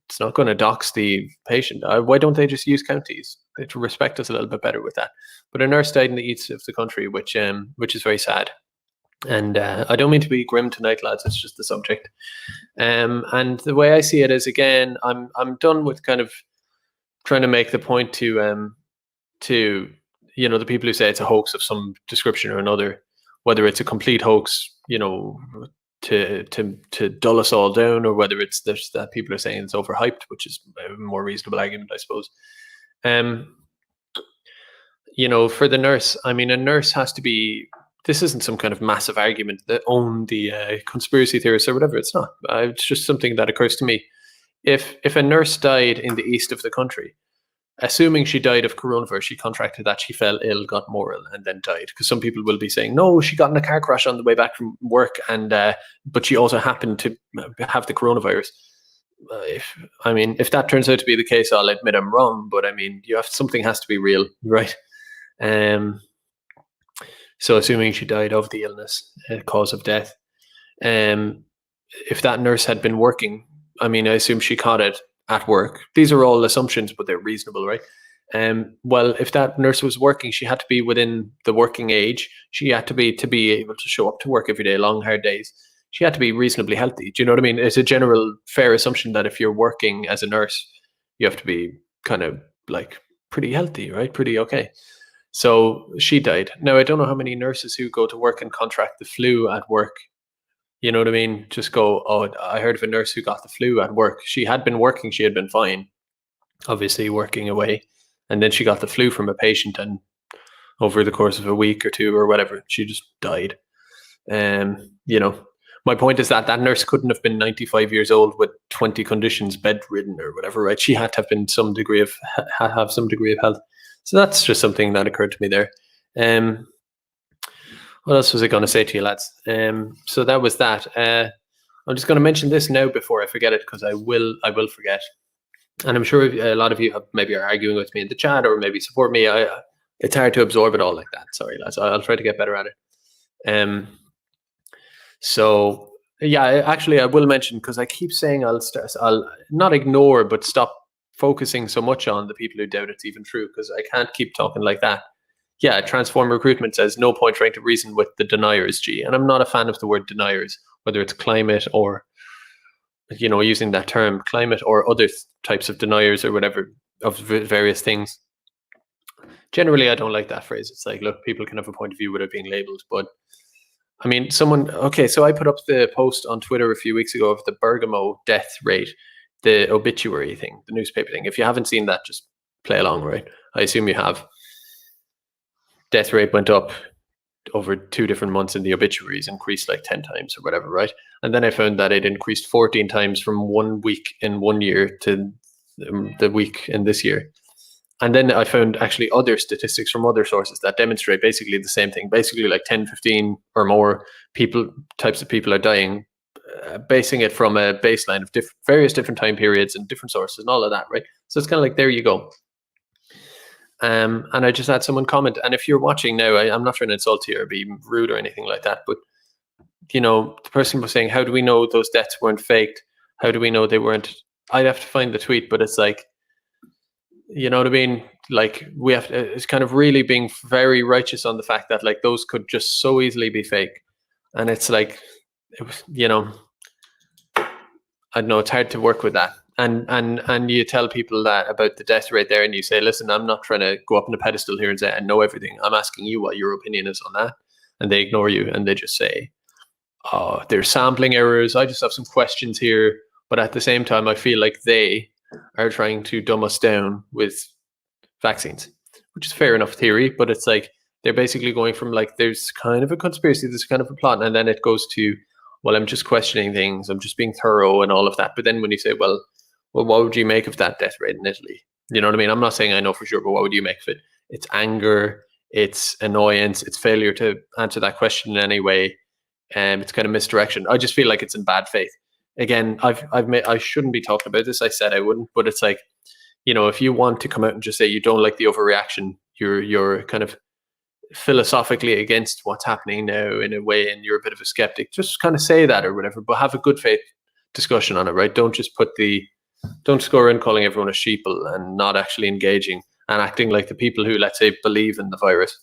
it's not going to dox the patient. Why don't they just use counties? They respect us a little bit better with that. But a nurse died in the east of the country, which is very sad. And I don't mean to be grim tonight, lads. It's just the subject. And the way I see it is, again, I'm done with kind of trying to make the point to the people who say it's a hoax of some description or another, whether it's a complete hoax, to dull us all down, or whether it's that people are saying it's overhyped, which is a more reasonable argument, I suppose. for the nurse, I mean, a nurse has to be. This isn't some kind of massive argument that own the conspiracy theorists or whatever. It's not. It's just something that occurs to me. If a nurse died in the east of the country, assuming she died of coronavirus, she contracted that, she fell ill, got more ill, and then died. Because some people will be saying, no, she got in a car crash on the way back from work, and but she also happened to have the coronavirus. If that turns out to be the case, I'll admit I'm wrong. But I mean, something has to be real, right? So assuming she died of the illness, cause of death, if that nurse had been working, I mean, I assume she caught it at work. These are all assumptions, but they're reasonable, right? Well, if that nurse was working, she had to be within the working age. She had to be able to show up to work every day, long, hard days. She had to be reasonably healthy. Do you know what I mean? It's a general fair assumption that if you're working as a nurse, you have to be kind of like pretty healthy, right? Pretty okay. So she died. Now, I don't know how many nurses who go to work and contract the flu at work. You know what I mean? Just go, oh, I heard of a nurse who got the flu at work. She had been working. She had been fine, obviously working away. And then she got the flu from a patient, and over the course of a week or two or whatever, she just died. My point is that nurse couldn't have been 95 years old with 20 conditions, bedridden or whatever, right? She had to have been have some degree of health. So that's just something that occurred to me there. What else was I going to say to you, lads? So that was that. I'm just going to mention this now before I forget it, because I will forget. And I'm sure a lot of you maybe are arguing with me in the chat or maybe support me. It's hard to absorb it all like that. Sorry, lads. I'll try to get better at it. So yeah, actually, I will mention, because I keep saying I'll not ignore, but stop focusing so much on the people who doubt it's even true, because I can't keep talking like that. Yeah, Transform Recruitment says no point trying to reason with the deniers, G. And I'm not a fan of the word deniers, whether it's climate or, using that term, climate or other types of deniers or whatever, of various things. Generally, I don't like that phrase. It's like, look, people can have a point of view without being labeled. But I mean, so I put up the post on Twitter a few weeks ago of the Bergamo death rate, the obituary thing, the newspaper thing. If you haven't seen that, just play along, right? I assume you have. Death rate went up over 2 different months, and the obituaries increased like 10 times or whatever, right? And then I found that it increased 14 times from 1 week in 1 year to the week in this year. And then I found actually other statistics from other sources that demonstrate basically the same thing. Basically like 10, 15 or more types of people are dying, basing it from a baseline of various different time periods and different sources and all of that, right? So it's kind of like, there you go. And I just had someone comment, and if you're watching now, I'm not trying to insult you or be rude or anything like that, but the person was saying, how do we know those deaths weren't faked? How do we know they weren't? I'd have to find the tweet, but it's like, you know what I mean? Like, we have to, it's kind of really being very righteous on the fact that like those could just so easily be fake. And it's like, I don't know, it's hard to work with that. And you tell people that about the death rate there, and you say, listen, I'm not trying to go up on a pedestal here and say I know everything. I'm asking you what your opinion is on that. And they ignore you, and they just say, oh, there's sampling errors. I just have some questions here. But at the same time, I feel like they are trying to dumb us down with vaccines, which is fair enough theory. But it's like, they're basically going from like, there's kind of a conspiracy, there's kind of a plot. And then it goes to, well, I'm just questioning things. I'm just being thorough and all of that. But then when you say, well, what would you make of that death rate in Italy? You know what I mean? I'm not saying I know for sure, but what would you make of it? It's anger, it's annoyance, it's failure to answer that question in any way. It's kind of misdirection. I just feel like it's in bad faith. Again, I shouldn't be talking about this. I said I wouldn't, but it's like, if you want to come out and just say you don't like the overreaction, you're kind of philosophically against what's happening now in a way, and you're a bit of a skeptic, just kind of say that or whatever, but have a good faith discussion on it, right? Don't just don't go around calling everyone a sheeple and not actually engaging and acting like the people who, let's say, believe in the virus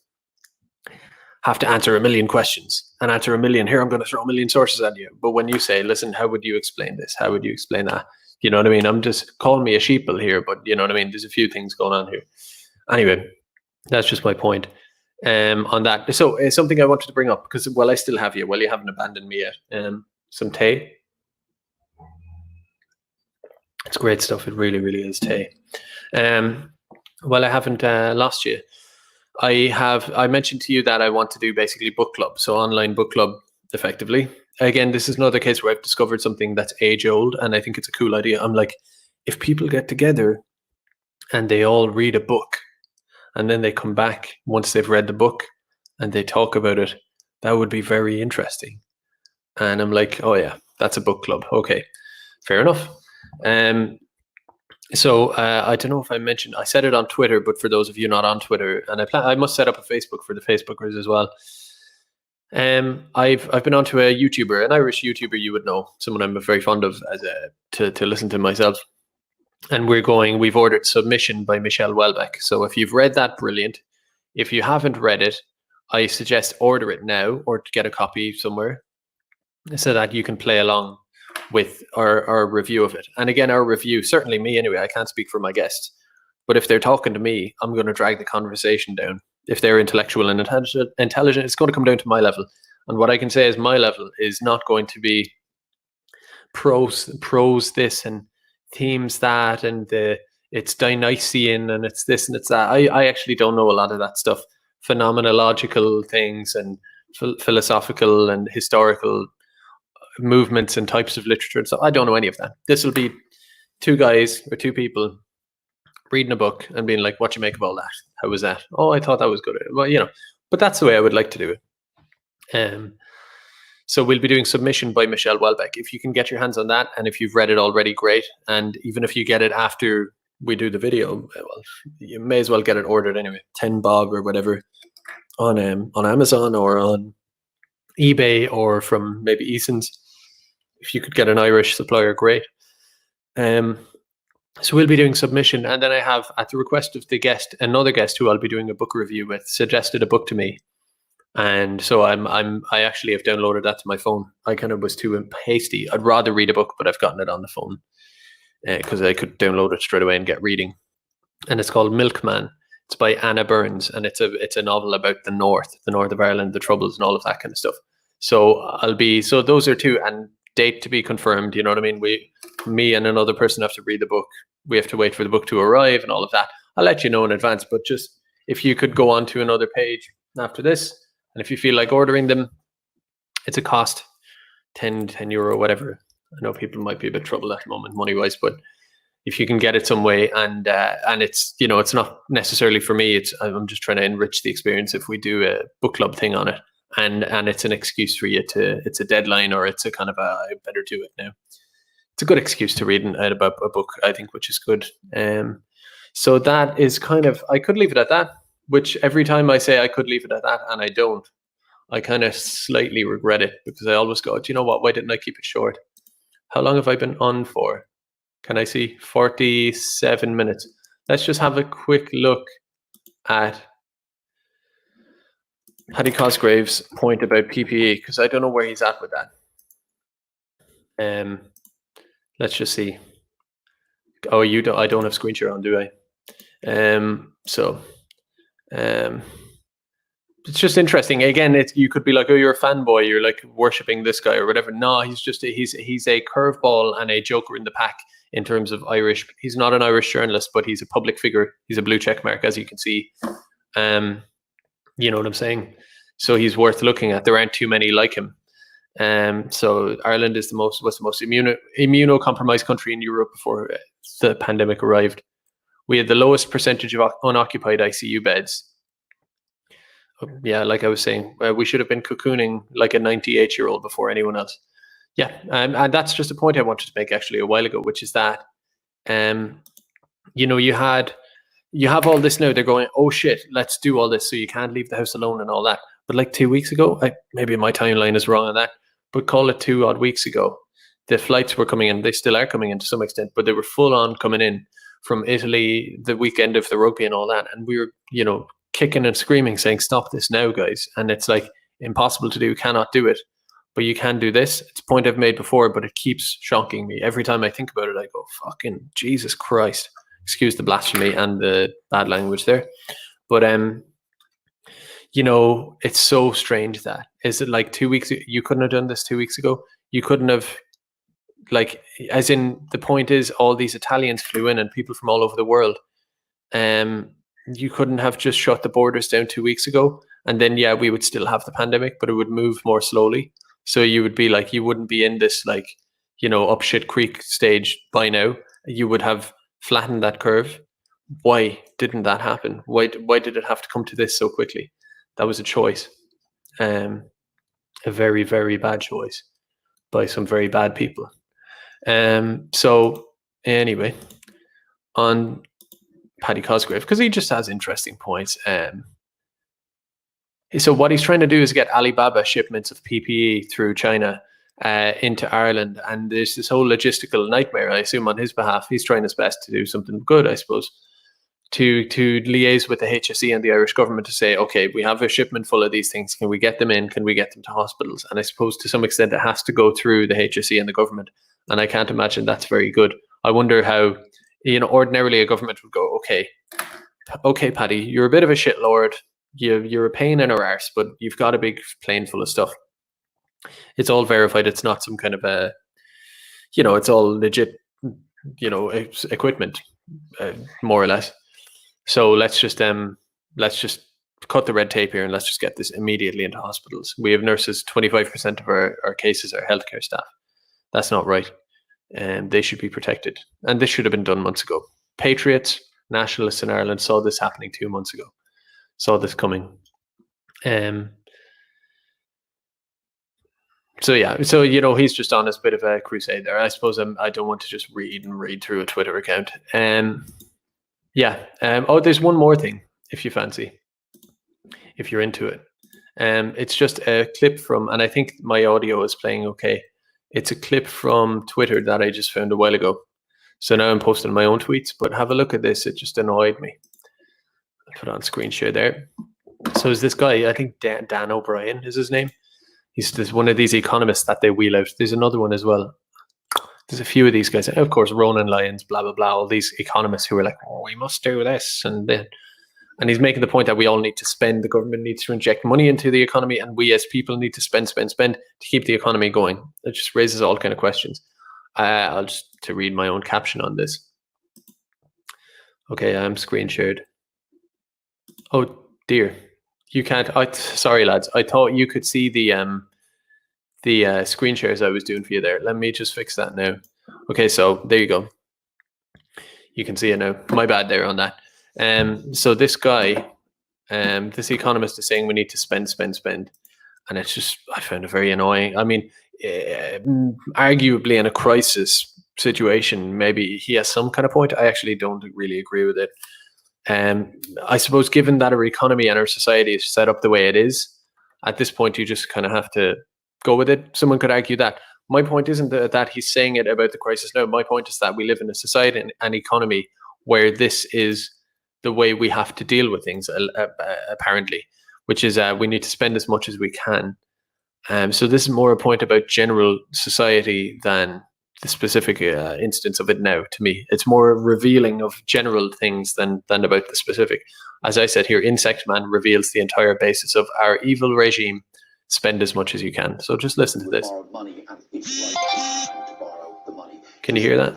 have to answer a million questions and answer a million, here, I'm going to throw a million sources at you. But when you say, listen, how would you explain this? How would you explain that? You know what I mean? I'm just calling me a sheeple here, but you know what I mean? There's a few things going on here. Anyway, that's just my point on that. So it's something I wanted to bring up because, well, I still have you. Well, you haven't abandoned me yet. Some tea. It's great stuff. It really, really is tea. Well, I haven't lost you. I mentioned to you that I want to do basically book club, so online book club effectively. Again, this is another case where I've discovered something that's age old, and I think it's a cool idea. I'm like, if people get together and they all read a book and then they come back once they've read the book and they talk about it, that would be very interesting. And I'm like, oh yeah, that's a book club. Okay, fair enough. So I don't know if I mentioned, I said it on Twitter, but for those of you not on Twitter, and I must set up a Facebook for the Facebookers as well. I've been onto a YouTuber, an Irish YouTuber you would know, someone I'm very fond of to listen to myself. And we've ordered Submission by Michelle Welbeck. So if you've read that, brilliant. If you haven't read it, I suggest order it now or to get a copy somewhere so that you can play along with our review of it. And again, our review, certainly me anyway, I can't speak for my guests, but if they're talking to me, I'm going to drag the conversation down. If they're intellectual and intelligent, it's going to come down to my level. And what I can say is my level is not going to be prose this and themes that, and it's Dionysian and it's this and it's that. I actually don't know a lot of that stuff. Phenomenological things and philosophical and historical movements and types of literature. So I don't know any of that. This will be two guys or two people reading a book and being like, what you make of all that? How was that? Oh, I thought that was good. Well, but that's the way I would like to do it. So we'll be doing Submission by Michelle Welbeck. If you can get your hands on that, and if you've read it already, great. And even if you get it after we do the video, well, you may as well get it ordered anyway. 10 bob or whatever on Amazon or on eBay or from maybe Eason's. If you could get an Irish supplier, great. So we'll be doing Submission, and then I have, at the request of the guest, another guest who I'll be doing a book review with, suggested a book to me, and so I actually have downloaded that to my phone. I kind of was too hasty. I'd rather read a book, but I've gotten it on the phone because I could download it straight away and get reading. And it's called Milkman. It's by Anna Burns, and it's a novel about the north of Ireland, the Troubles, and all of that kind of stuff. So those are two, and date to be confirmed. You know what I mean? Me and another person have to read the book. We have to wait for the book to arrive and all of that. I'll let you know in advance, but just if you could go on to another page after this, and if you feel like ordering them, it's a cost, 10 euro, whatever. I know people might be a bit troubled at the moment money-wise, but if you can get it some way, and it's it's not necessarily for me. I'm just trying to enrich the experience if we do a book club thing on it, and it's an excuse for you it's a deadline, or it's a kind of I better do it now. It's a good excuse to read a book, I think, which is good. So that is kind of, I could leave it at that, which every time I say I could leave it at that and I don't, I kind of slightly regret it, because I always go, do you know what? Why didn't I keep it short? How long have I been on for? Can I see? 47 minutes. Let's just have a quick look at Paddy Cosgrave's point about PPE, because I don't know where he's at with that. Let's just see. Oh, I don't have screen share on, do I? It's just interesting. Again, you could be like, oh, you're a fanboy, you're like worshipping this guy or whatever. No, he's a curveball and a joker in the pack in terms of Irish. He's not an Irish journalist, but he's a public figure. He's a blue check mark, as you can see. You know what I'm saying? So he's worth looking at. There aren't too many like him. So Ireland was the most immunocompromised country in Europe before the pandemic arrived. We had the lowest percentage of unoccupied ICU beds. Yeah, like I was saying, we should have been cocooning like a 98-year-old before anyone else. Yeah, and that's just a point I wanted to make actually a while ago, which is that, you have all this now. They're going, oh shit, let's do all this, so you can't leave the house alone and all that. But like 2 weeks ago, maybe my timeline is wrong on that, but call it 2 odd weeks ago, the flights were coming in. They still are coming in to some extent, but they were full on coming in from Italy the weekend of the rugby and all that. And we were, kicking and screaming, saying, stop this now, guys. And it's like impossible to do, cannot do it. But you can do this. It's a point I've made before, but it keeps shocking me. Every time I think about it, I go, fucking Jesus Christ. Excuse the blasphemy and the bad language there. But, it's so strange that. Is it like 2 weeks? You couldn't have done this 2 weeks ago? You couldn't have, the point is, all these Italians flew in and people from all over the world. you couldn't have just shut the borders down 2 weeks ago, and then yeah, we would still have the pandemic, but it would move more slowly. So you would be like, you wouldn't be in this like, up shit creek stage by now. You would have flattened that curve. Why didn't that happen? Why did it have to come to this so quickly? That was a choice, a very, very bad choice by some very bad people. So anyway, on Paddy Cosgrave, because he just has interesting points. So what he's trying to do is get Alibaba shipments of PPE through China into Ireland, and there's this whole logistical nightmare. I assume on his behalf, he's trying his best to do something good, I suppose, to liaise with the HSE and the Irish government to say, okay, we have a shipment full of these things. Can we get them in? Can we get them to hospitals? And I suppose to some extent it has to go through the HSE and the government, and I can't imagine that's very good. I wonder how, ordinarily a government would go, okay, Paddy, you're a bit of a shitlord. You're a pain in our arse, but you've got a big plane full of stuff. It's all verified. It's not some kind of a, it's all legit, equipment, more or less. So let's just cut the red tape here and let's just get this immediately into hospitals. We have nurses. 25% of our cases are healthcare staff. That's not right. And they should be protected. And this should have been done months ago. Patriots, nationalists in Ireland saw this happening 2 months ago. Saw this coming. So yeah, so he's just on a bit of a crusade there. I suppose I don't want to just read through a Twitter account. There's one more thing if you fancy, if you're into it. It's just a clip from, and I think my audio is playing okay. It's a clip from Twitter that I just found a while ago. So now I'm posting my own tweets, but have a look at this. It just annoyed me. I'll put on screen share there. So is this guy, I think Dan O'Brien is his name. He's one of these economists that they wheel out. There's another one as well. There's a few of these guys. And of course, Ronan Lyons, blah, blah, blah. All these economists who are like, oh, we must do this and then. And he's making the point that we all need to spend. The government needs to inject money into the economy, and we as people need to spend to keep the economy going. It just raises all kind of questions. I'll just to read my own caption on this. Okay, I'm screen shared. Oh dear, you can't. Sorry, lads. I thought you could see the screen shares I was doing for you there. Let me just fix that now. Okay, so there you go. You can see it now. My bad there on that. So this guy, this economist is saying we need to spend, and it's just, I found it very annoying. I mean, arguably in a crisis situation, maybe he has some kind of point. I actually don't really agree with it. I suppose given that our economy and our society is set up the way it is, at this point you just kind of have to go with it. Someone could argue that. My point isn't that he's saying it about the crisis now. My point is that we live in a society and an economy where this is the way we have to deal with things, apparently, which is we need to spend as much as we can. So this is more a point about general society than the specific instance of it now. To me, it's more revealing of general things than about the specific. As I said here, Insect Man reveals the entire basis of our evil regime. Spend as much as you can. So just listen to this. Can you hear that?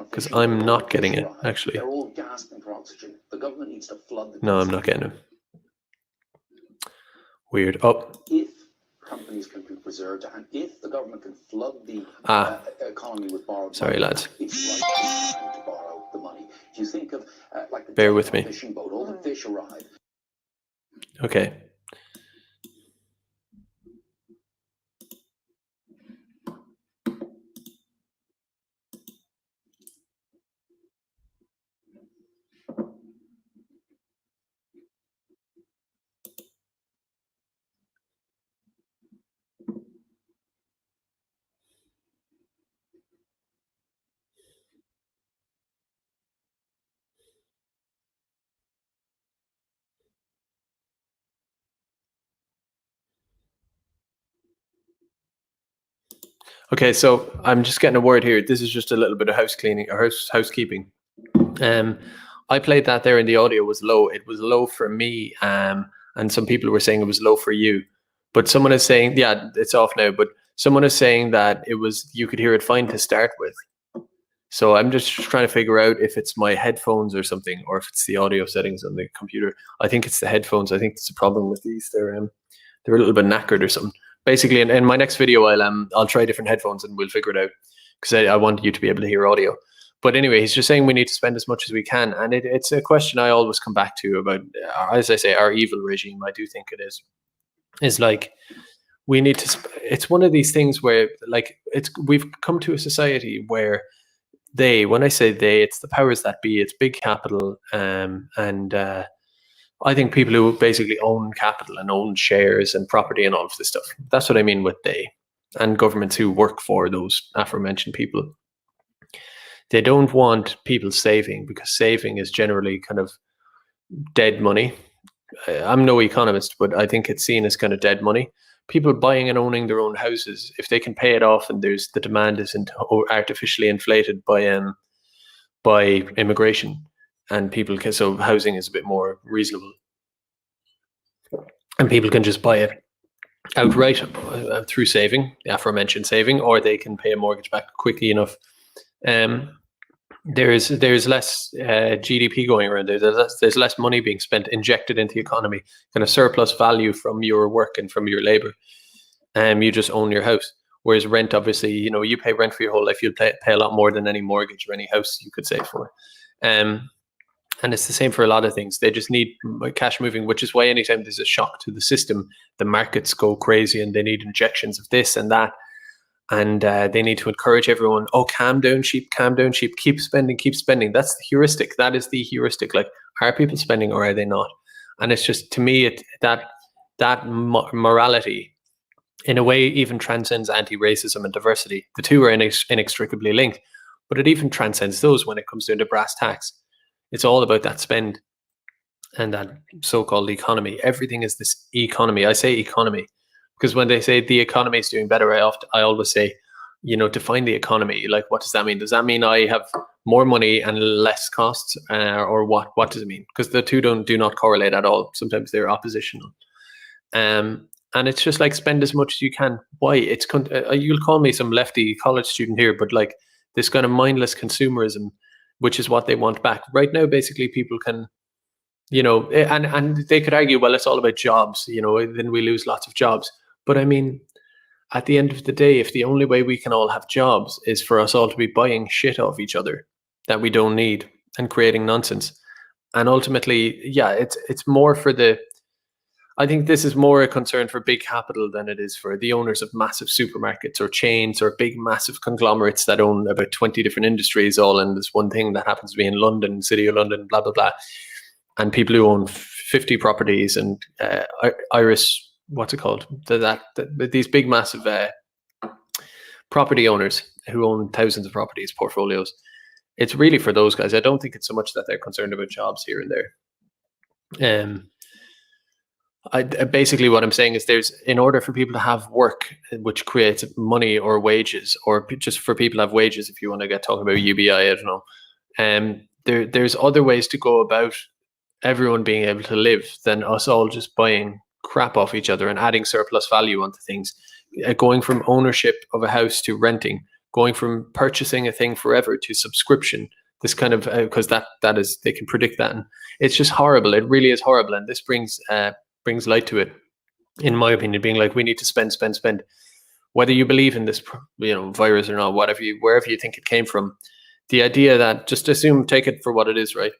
Because I'm not getting it, actually. They're all gasping for oxygen. The government needs to flood the No, I'm not getting it. Weird. Oh. If companies can be preserved and if the government can flood the economy with borrowed Sorry, money, lads. it's right to borrow the money. If you think of like the Bear with me. fishing boat, all the fish arrive. Okay. Okay, so I'm just getting a word here. This is just a little bit of house cleaning or housekeeping. I played that there and the audio was low. It was low for me, and some people were saying it was low for you. But someone is saying, yeah, it's off now. But someone is saying that it was, you could hear it fine to start with. So I'm just trying to figure out if it's my headphones or something, or if it's the audio settings on the computer. I think it's the headphones. I think there's a problem with these. They're a little bit knackered or something. Basically, in my next video, I'll try different headphones and we'll figure it out, because I want you to be able to hear audio. But anyway, he's just saying we need to spend as much as we can, and it's a question I always come back to about, as I say, our evil regime. I do think it is like, we need to. It's one of these things where, like, we've come to a society where when I say they, it's the powers that be, it's big capital, and I think people who basically own capital and own shares and property and all of this stuff. That's what I mean with they, and governments who work for those aforementioned people. They don't want people saving, because saving is generally kind of dead money. I'm no economist, but I think it's seen as kind of dead money. People buying and owning their own houses, if they can pay it off, and the demand isn't artificially inflated by immigration, and people can, so housing is a bit more reasonable, and people can just buy it outright through saving, the aforementioned saving, or they can pay a mortgage back quickly enough. There's less GDP going around. There's less money being spent, injected into the economy, kind of surplus value from your work and from your labor. You just own your house. Whereas rent, obviously, you pay rent for your whole life. You'll pay a lot more than any mortgage or any house you could save for. And it's the same for a lot of things. They just need cash moving, which is why anytime there's a shock to the system, the markets go crazy and they need injections of this and that. And they need to encourage everyone, calm down, sheep, keep spending. That's the heuristic. That is the heuristic. Like, are people spending or are they not? And it's just, to me, that morality, in a way, even transcends anti-racism and diversity. The two are inextricably linked, but it even transcends those when it comes down to brass tacks. It's all about that spend and that so-called economy. Everything is this economy. I say economy because when they say the economy is doing better, I always say, define the economy. Like, what does that mean? Does that mean I have more money and less costs, or what? What does it mean? Because the two do not correlate at all. Sometimes they're oppositional. And it's just like, spend as much as you can. Why? You'll call me some lefty college student here, but like this kind of mindless consumerism, which is what they want back. Right now, basically, people can, and they could argue, well, it's all about jobs, then we lose lots of jobs. But I mean, at the end of the day, if the only way we can all have jobs is for us all to be buying shit off each other that we don't need and creating nonsense, and ultimately, it's more for I think this is more a concern for big capital than it is for the owners of massive supermarkets or chains or big massive conglomerates that own about 20 different industries all in this one thing that happens to be in London, City of London, blah, blah, blah. And people who own 50 properties and Iris, what's it called? These big massive property owners who own thousands of properties, portfolios. It's really for those guys. I don't think it's so much that they're concerned about jobs here and there. Basically what I'm saying is in order for people to have work, which creates money or wages, or just for people to have wages, if you want to get talking about UBI, I don't know. There's other ways to go about everyone being able to live than us all just buying crap off each other and adding surplus value onto things. Going from ownership of a house to renting, going from purchasing a thing forever to subscription. This kind of, because that is, they can predict that. And it's just horrible. It really is horrible. And this brings light to it, in my opinion, being like, we need to spend. Whether you believe in this, virus or not, wherever you think it came from, the idea that, just take it for what it is, right?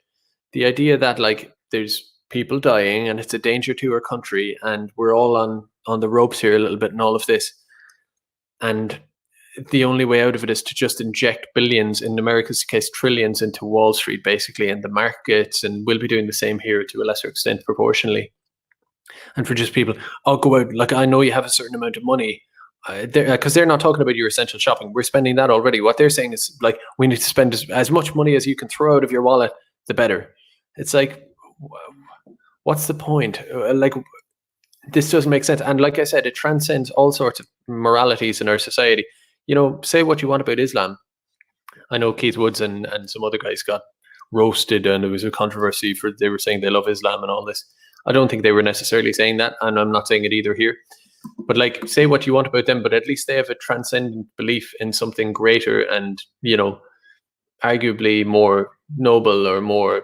The idea that like there's people dying and it's a danger to our country and we're all on the ropes here a little bit and all of this. And the only way out of it is to just inject billions, in America's case, trillions into Wall Street, basically, and the markets, and we'll be doing the same here to a lesser extent proportionally. And for just people, I'll go out, like, I know you have a certain amount of money, because they're not talking about your essential shopping. We're spending that already. What they're saying is like, we need to spend as much money as you can throw out of your wallet, the better. It's like, what's the point? Like, this doesn't make sense. And like I said, it transcends all sorts of moralities in our society. Say what you want about Islam. I know Keith Woods and some other guys got roasted, and there was a controversy they were saying they love Islam and all this. I don't think they were necessarily saying that, and I'm not saying it either here. But like, say what you want about them, but at least they have a transcendent belief in something greater, and arguably more noble or more,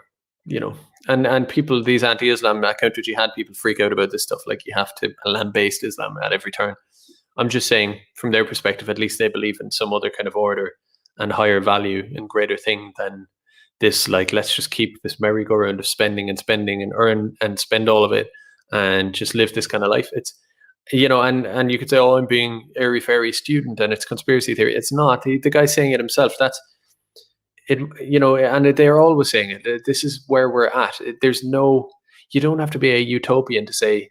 and people, these anti-Islam, counter-jihad people freak out about this stuff. Like, you have to lambaste Islam at every turn. I'm just saying, from their perspective, at least they believe in some other kind of order and higher value and greater thing than this, like, let's just keep this merry-go-round of spending and spending and earn and spend all of it and just live this kind of life. It's, and you could say, oh, I'm being airy-fairy student and it's conspiracy theory. It's not. The guy's saying it himself. That's it, and they're always saying it. This is where we're at. You don't have to be a utopian to say,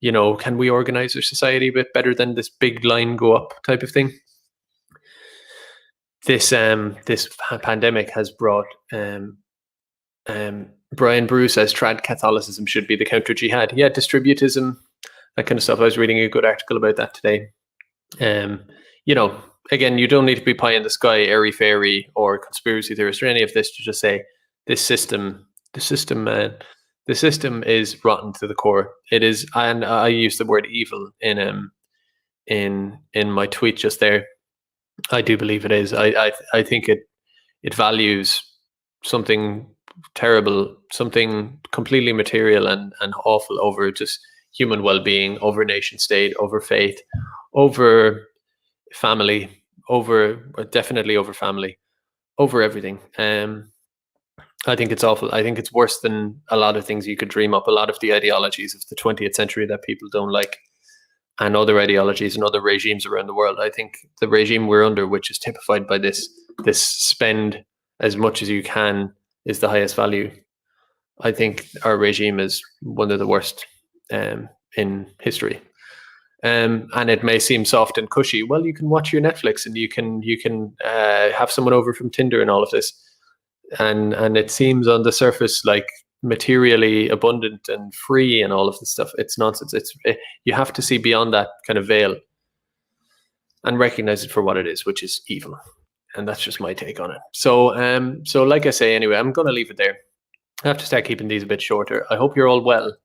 can we organize our society a bit better than this big line go up type of thing? This pandemic has brought Brian Brew says trad Catholicism should be the counter jihad. Yeah, distributism, that kind of stuff. I was reading a good article about that today. Again, you don't need to be pie in the sky, airy fairy, or conspiracy theorist or any of this to just say the system is rotten to the core. It is, and I use the word evil in my tweet just there. I do believe it is. I think it values something terrible, something completely material and awful over just human well-being, over nation state, over faith, over family, definitely over family, over everything. I think it's awful. I think it's worse than a lot of things you could dream up, a lot of the ideologies of the 20th century that people don't like, and other ideologies and other regimes around the world. I think the regime we're under, which is typified by this spend as much as you can is the highest value. I think our regime is one of the worst in history. And it may seem soft and cushy. Well, you can watch your Netflix and you can have someone over from Tinder and all of this. And it seems on the surface like materially abundant and free and all of this stuff. It's nonsense. You have to see beyond that kind of veil and recognize it for what it is, which is evil. And that's just my take on it. So like I say, anyway, I'm going to leave it there. I have to start keeping these a bit shorter. I hope you're all well.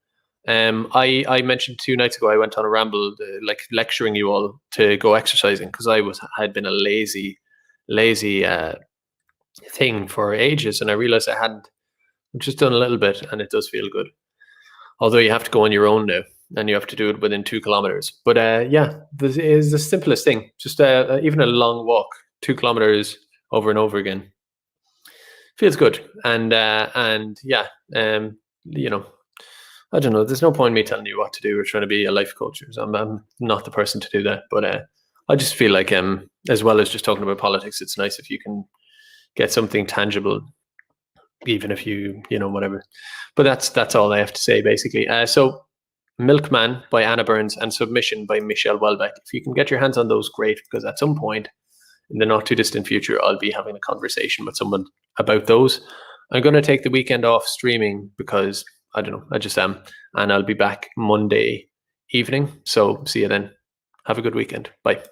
I mentioned 2 nights ago I went on a ramble, like lecturing you all to go exercising because I had been a lazy thing for ages, and I realized I hadn't. I've just done a little bit, and it does feel good. Although you have to go on your own now, and you have to do it within 2 kilometers. But this is the simplest thing. Just even a long walk, 2 kilometers over and over again, feels good. And I don't know. There's no point in me telling you what to do or trying to be a life coach. I'm not the person to do that. But I just feel like, as well as just talking about politics, it's nice if you can get something tangible, even if you whatever. But that's all I have to say, basically. So Milkman by Anna Burns and Submission by Michelle Welbeck. If you can get your hands on those, great, because at some point in the not too distant future, I'll be having a conversation with someone about those. I'm going to take the weekend off streaming because I don't know, I just am. And I'll be back Monday evening. So see you then. Have a good weekend. Bye.